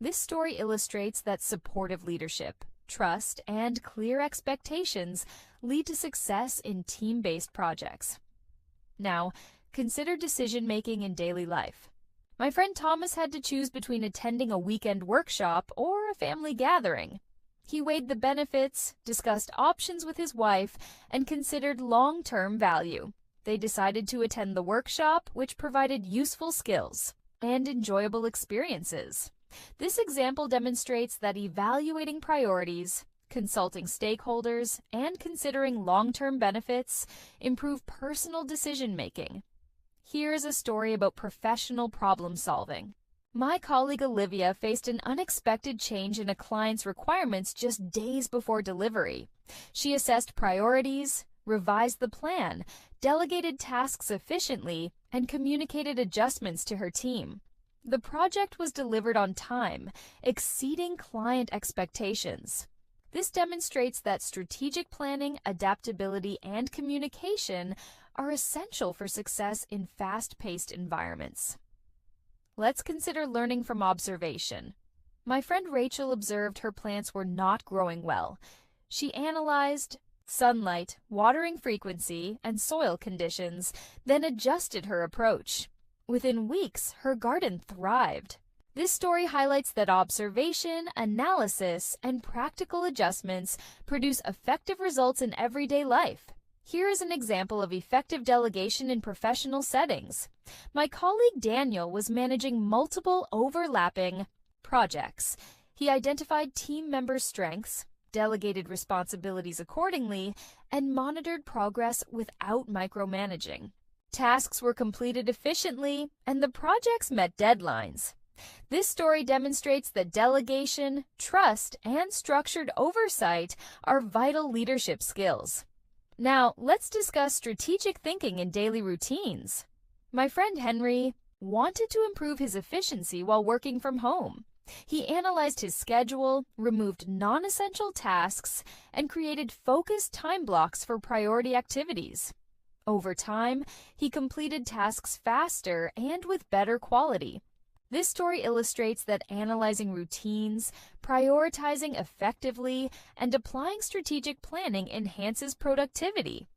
This story illustrates that supportive leadership, trust, and clear expectations lead to success in team-based projects. Now, consider decision-making in daily life. My friend Thomas had to choose between attending a weekend workshop or a family gathering. He weighed the benefits, discussed options with his wife, and considered long-term value. They decided to attend the workshop, which provided useful skills and enjoyable experiences. This example demonstrates that evaluating priorities, consulting stakeholders, and considering long-term benefits improve personal decision-making. Here is a story about professional problem solving. My colleague Olivia faced an unexpected change in a client's requirements just days before delivery. She assessed priorities, revised the plan, delegated tasks efficiently, and communicated adjustments to her team. The project was delivered on time, exceeding client expectations. This demonstrates that strategic planning, adaptability, and communication are essential for success in fast-paced environments. Let's consider learning from observation. My friend Rachel observed her plants were not growing well. She analyzed sunlight, watering frequency, and soil conditions, then adjusted her approach. Within weeks, her garden thrived. This story highlights that observation, analysis, and practical adjustments produce effective results in everyday life. Here is an example of effective delegation in professional settings. My colleague Daniel was managing multiple overlapping projects. He identified team members' strengths, delegated responsibilities accordingly, and monitored progress without micromanaging. Tasks were completed efficiently, and the projects met deadlines. This story demonstrates that delegation, trust, and structured oversight are vital leadership skills. Now, let's discuss strategic thinking in daily routines. My friend Henry wanted to improve his efficiency while working from home. He analyzed his schedule, removed non-essential tasks, and created focused time blocks for priority activities. Over time, he completed tasks faster and with better quality. This story illustrates that analyzing routines, prioritizing effectively, and applying strategic planning enhances productivity.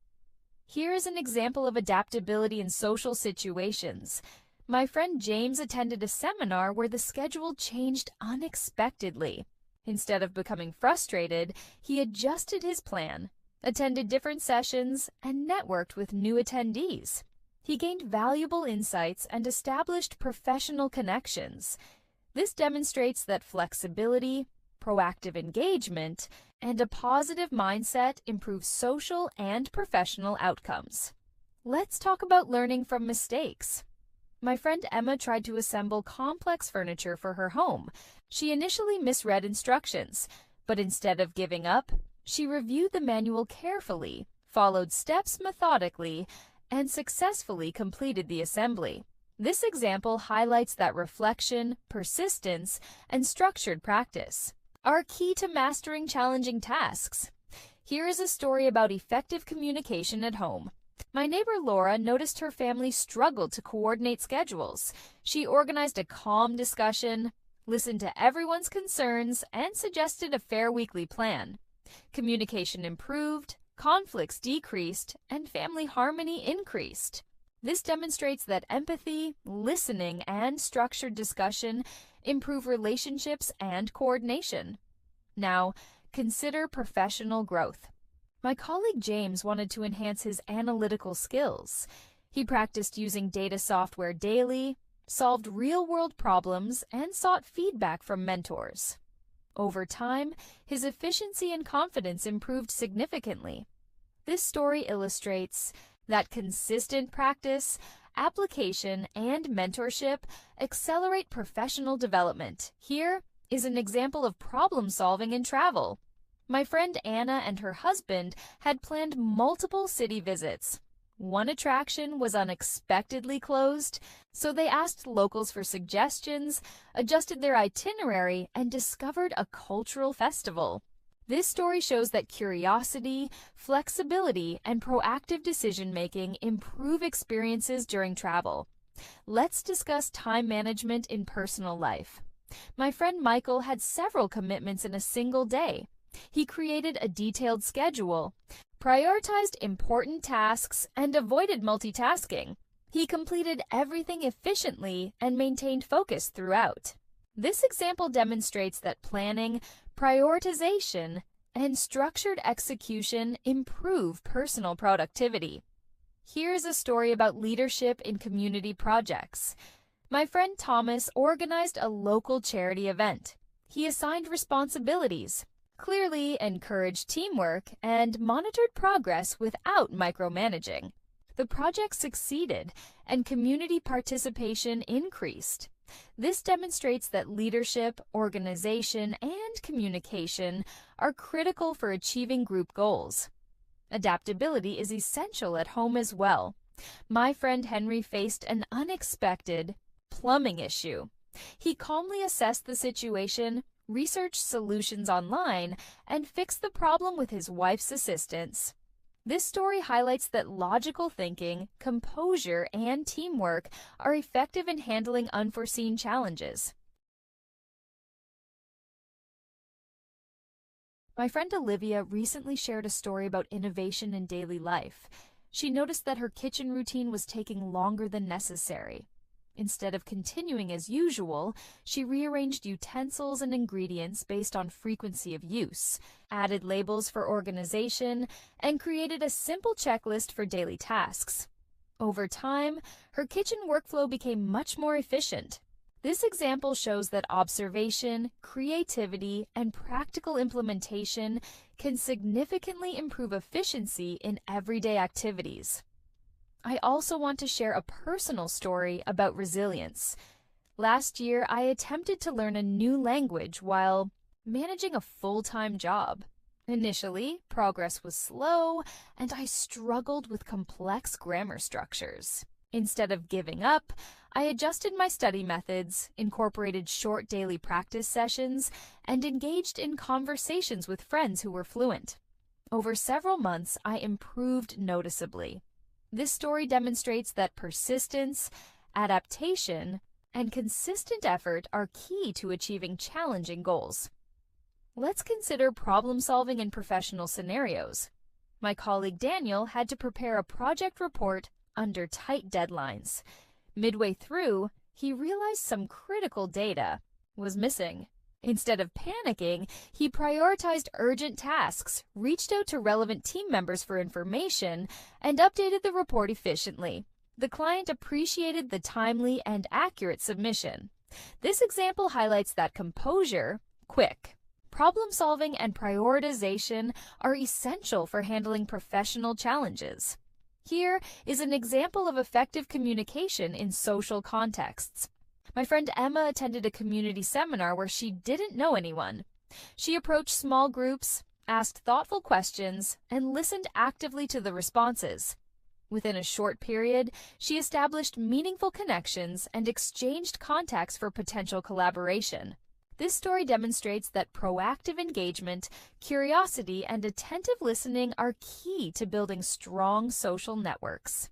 Here is an example of adaptability in social situations. My friend James attended a seminar where the schedule changed unexpectedly. Instead of becoming frustrated, he adjusted his plan, attended different sessions, and networked with new attendees. He gained valuable insights and established professional connections. This demonstrates that flexibility, proactive engagement, and a positive mindset improve social and professional outcomes. Let's talk about learning from mistakes. My friend Emma tried to assemble complex furniture for her home. She initially misread instructions, but instead of giving up, she reviewed the manual carefully, followed steps methodically, and successfully completed the assembly. This example highlights that reflection, persistence, and structured practice are key to mastering challenging tasks. Here is a story about effective communication at home. My neighbor Laura noticed her family struggled to coordinate schedules. She organized a calm discussion, listened to everyone's concerns, and suggested a fair weekly plan. Communication improved, conflicts decreased, and family harmony increased. This demonstrates that empathy, listening, and structured discussion improve relationships and coordination. Now, consider professional growth. My colleague James wanted to enhance his analytical skills. He practiced using data software daily, solved real-world problems, and sought feedback from mentors. Over time, his efficiency and confidence improved significantly. This story illustrates that consistent practice, application, and mentorship accelerate professional development. Here is an example of problem solving in travel. My friend Anna and her husband had planned multiple city visits. One attraction was unexpectedly closed, so they asked locals for suggestions, adjusted their itinerary, and discovered a cultural festival. This story shows that curiosity, flexibility, and proactive decision-making improve experiences during travel. Let's discuss time management in personal life. My friend Michael had several commitments in a single day. He created a detailed schedule, prioritized important tasks, and avoided multitasking. He completed everything efficiently and maintained focus throughout. This example demonstrates that planning, prioritization, and structured execution improve personal productivity. Here's a story about leadership in community projects. My friend Thomas organized a local charity event. He assigned responsibilities, clearly encouraged teamwork, and monitored progress without micromanaging. The project succeeded, and community participation increased. This demonstrates that leadership, organization, and communication are critical for achieving group goals. Adaptability is essential at home as well. My friend Henry faced an unexpected plumbing issue. He calmly assessed the situation, researched solutions online, and fixed the problem with his wife's assistance. This story highlights that logical thinking, composure, and teamwork are effective in handling unforeseen challenges. My friend Olivia recently shared a story about innovation in daily life. She noticed that her kitchen routine was taking longer than necessary. Instead of continuing as usual, she rearranged utensils and ingredients based on frequency of use, added labels for organization, and created a simple checklist for daily tasks. Over time, her kitchen workflow became much more efficient. This example shows that observation, creativity, and practical implementation can significantly improve efficiency in everyday activities. I also want to share a personal story about resilience. Last year, I attempted to learn a new language while managing a full-time job. Initially, progress was slow, and I struggled with complex grammar structures. Instead of giving up, I adjusted my study methods, incorporated short daily practice sessions, and engaged in conversations with friends who were fluent. Over several months, I improved noticeably. This story demonstrates that persistence, adaptation, and consistent effort are key to achieving challenging goals. Let's consider problem-solving in professional scenarios. My colleague Daniel had to prepare a project report under tight deadlines. Midway through, he realized some critical data was missing. Instead of panicking, he prioritized urgent tasks, reached out to relevant team members for information, and updated the report efficiently. The client appreciated the timely and accurate submission. This example highlights that composure, quick problem-solving, and prioritization are essential for handling professional challenges. Here is an example of effective communication in social contexts. My friend Emma attended a community seminar where she didn't know anyone. She approached small groups, asked thoughtful questions, and listened actively to the responses. Within a short period, she established meaningful connections and exchanged contacts for potential collaboration. This story demonstrates that proactive engagement, curiosity, and attentive listening are key to building strong social networks.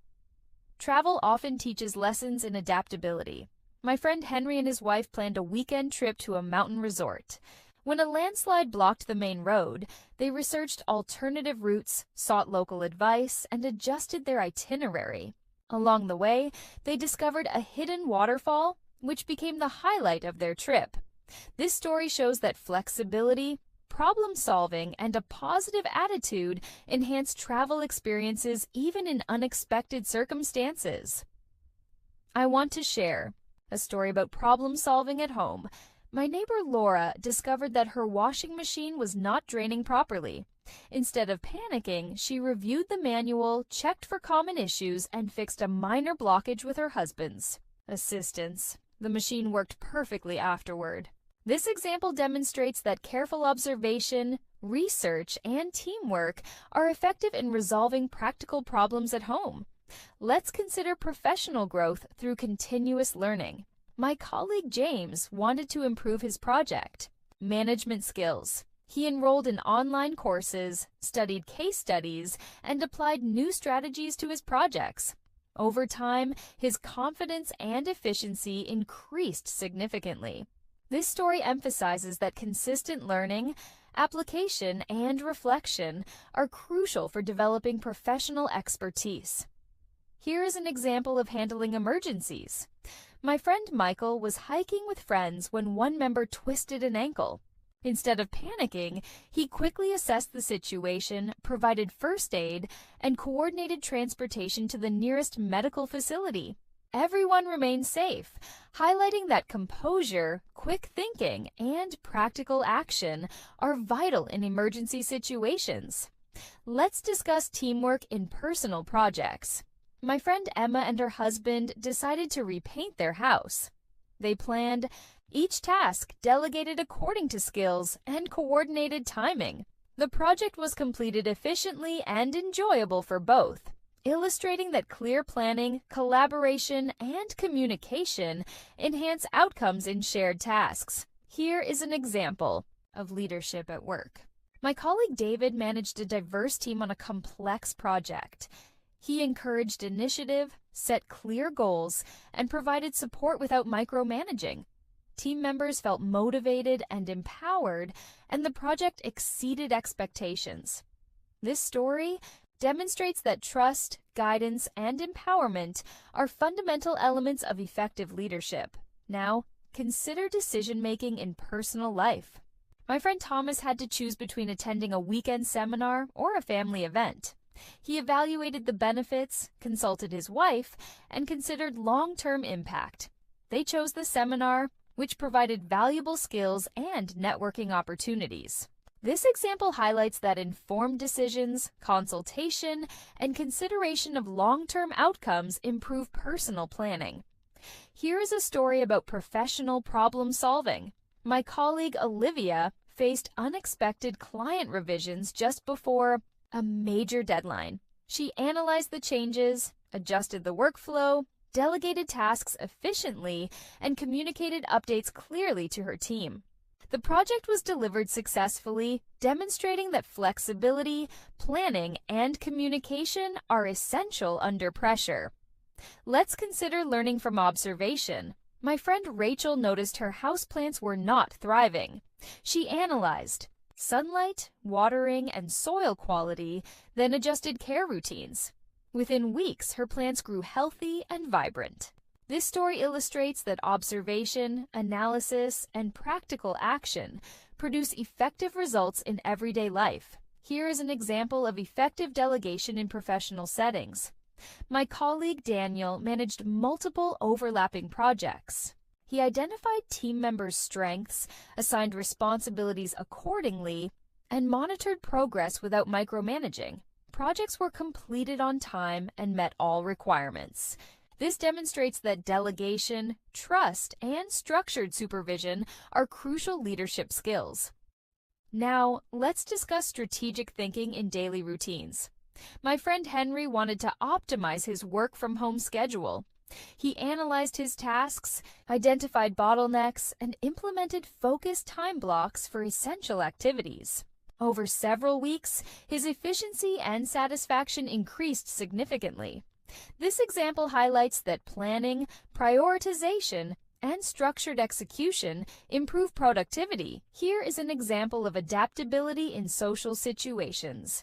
Travel often teaches lessons in adaptability. My friend Henry and his wife planned a weekend trip to a mountain resort. When a landslide blocked the main road, they researched alternative routes, sought local advice, and adjusted their itinerary. Along the way, they discovered a hidden waterfall, which became the highlight of their trip. This story shows that flexibility, problem-solving, and a positive attitude enhance travel experiences even in unexpected circumstances. I want to share a story about problem-solving at home. My neighbor Laura discovered that her washing machine was not draining properly. Instead of panicking, she reviewed the manual, checked for common issues, and fixed a minor blockage with her husband's assistance. The machine worked perfectly afterward. This example demonstrates that careful observation, research, and teamwork are effective in resolving practical problems at home. Let's consider professional growth through continuous learning. My colleague James wanted to improve his project management skills. He enrolled in online courses, studied case studies, and applied new strategies to his projects. Over time, his confidence and efficiency increased significantly. This story emphasizes that consistent learning, application, and reflection are crucial for developing professional expertise. Here is an example of handling emergencies. My friend Michael was hiking with friends when one member twisted an ankle. Instead of panicking, he quickly assessed the situation, provided first aid, and coordinated transportation to the nearest medical facility. Everyone remained safe, highlighting that composure, quick thinking, and practical action are vital in emergency situations. Let's discuss teamwork in personal projects. My friend Emma and her husband decided to repaint their house. They planned each task, delegated according to skills, and coordinated timing. The project was completed efficiently and enjoyable for both, illustrating that clear planning, collaboration, and communication enhance outcomes in shared tasks. Here is an example of leadership at work. My colleague David managed a diverse team on a complex project. He encouraged initiative, set clear goals, and provided support without micromanaging. Team members felt motivated and empowered, and the project exceeded expectations. This story demonstrates that trust, guidance, and empowerment are fundamental elements of effective leadership. Now, consider decision-making in personal life. My friend Thomas had to choose between attending a weekend seminar or a family event. He evaluated the benefits, consulted his wife, and considered long-term impact. They chose the seminar, which provided valuable skills and networking opportunities. This example highlights that informed decisions, consultation, and consideration of long-term outcomes improve personal planning. Here is a story about professional problem solving. My colleague Olivia faced unexpected client revisions just before a major deadline. She analyzed the changes, adjusted the workflow, delegated tasks efficiently, and communicated updates clearly to her team. The project was delivered successfully, demonstrating that flexibility, planning, and communication are essential under pressure. Let's consider learning from observation. My friend Rachel noticed her houseplants were not thriving. She analyzed sunlight, watering, and soil quality, then adjusted care routines. Within weeks, her plants grew healthy and vibrant. This story illustrates that observation, analysis, and practical action produce effective results in everyday life. Here is an example of effective delegation in professional settings. My colleague Daniel managed multiple overlapping projects. He identified team members' strengths, assigned responsibilities accordingly, and monitored progress without micromanaging. Projects were completed on time and met all requirements. This demonstrates that delegation, trust, and structured supervision are crucial leadership skills. Now, let's discuss strategic thinking in daily routines. My friend Henry wanted to optimize his work-from-home schedule. He analyzed his tasks, identified bottlenecks, and implemented focused time blocks for essential activities. Over several weeks, his efficiency and satisfaction increased significantly. This example highlights that planning, prioritization, and structured execution improve productivity. Here is an example of adaptability in social situations.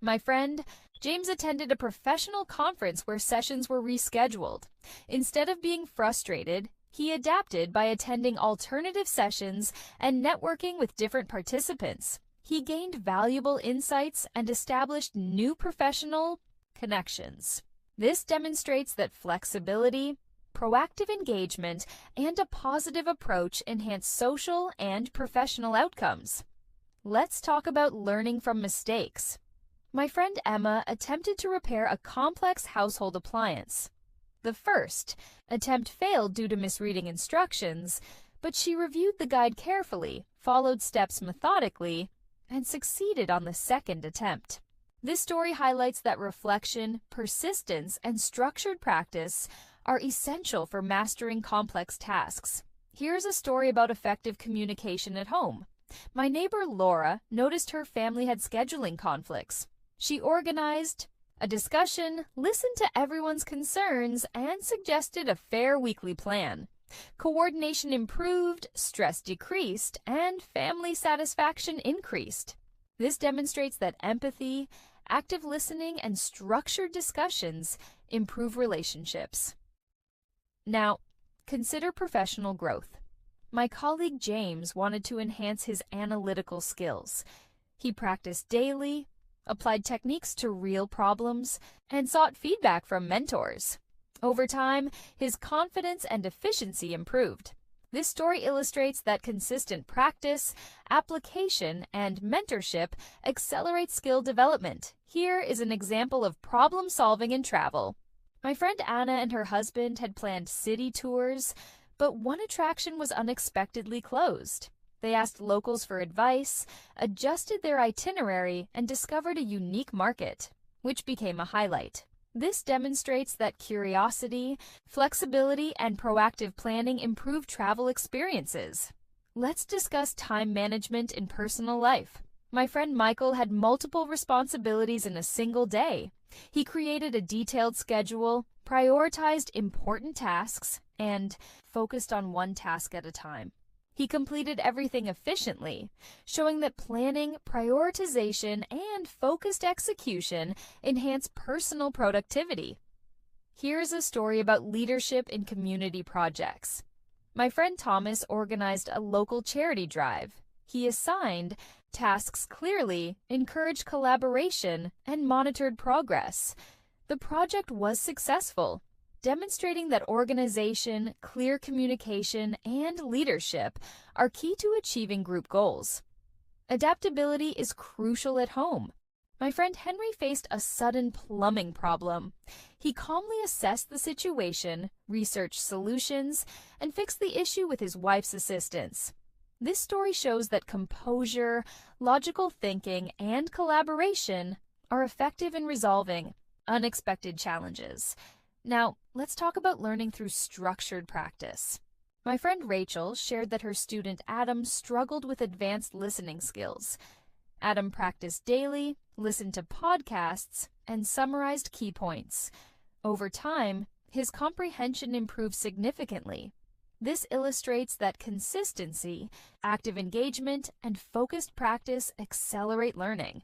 My friend James attended a professional conference where sessions were rescheduled. Instead of being frustrated, he adapted by attending alternative sessions and networking with different participants. He gained valuable insights and established new professional connections. This demonstrates that flexibility, proactive engagement, and a positive approach enhance social and professional outcomes. Let's talk about learning from mistakes. My friend Emma attempted to repair a complex household appliance. The first attempt failed due to misreading instructions, but she reviewed the guide carefully, followed steps methodically, and succeeded on the second attempt. This story highlights that reflection, persistence, and structured practice are essential for mastering complex tasks. Here's a story about effective communication at home. My neighbor Laura noticed her family had scheduling conflicts. She organized a discussion, listened to everyone's concerns, and suggested a fair weekly plan. Coordination improved, stress decreased, and family satisfaction increased. This demonstrates that empathy, active listening, and structured discussions improve relationships. Now, consider professional growth. My colleague James wanted to enhance his analytical skills. He practiced daily, applied techniques to real problems, and sought feedback from mentors. Over time, his confidence and efficiency improved. This story illustrates that consistent practice, application, and mentorship accelerate skill development. Here is an example of problem solving in travel. My friend Anna and her husband had planned city tours, but one attraction was unexpectedly closed. They asked locals for advice, adjusted their itinerary, and discovered a unique market, which became a highlight. This demonstrates that curiosity, flexibility, and proactive planning improve travel experiences. Let's discuss time management in personal life. My friend Michael had multiple responsibilities in a single day. He created a detailed schedule, prioritized important tasks, and focused on one task at a time. He completed everything efficiently, showing that planning, prioritization, and focused execution enhance personal productivity. Here's a story about leadership in community projects. My friend Thomas organized a local charity drive. He assigned tasks clearly, encouraged collaboration, and monitored progress. The project was successful, demonstrating that organization, clear communication, and leadership are key to achieving group goals. Adaptability is crucial at home. My friend Henry faced a sudden plumbing problem. He calmly assessed the situation, researched solutions, and fixed the issue with his wife's assistance. This story shows that composure, logical thinking, and collaboration are effective in resolving unexpected challenges. Now, let's talk about learning through structured practice. My friend Rachel shared that her student Adam struggled with advanced listening skills. Adam practiced daily, listened to podcasts, and summarized key points. Over time, his comprehension improved significantly. This illustrates that consistency, active engagement, and focused practice accelerate learning.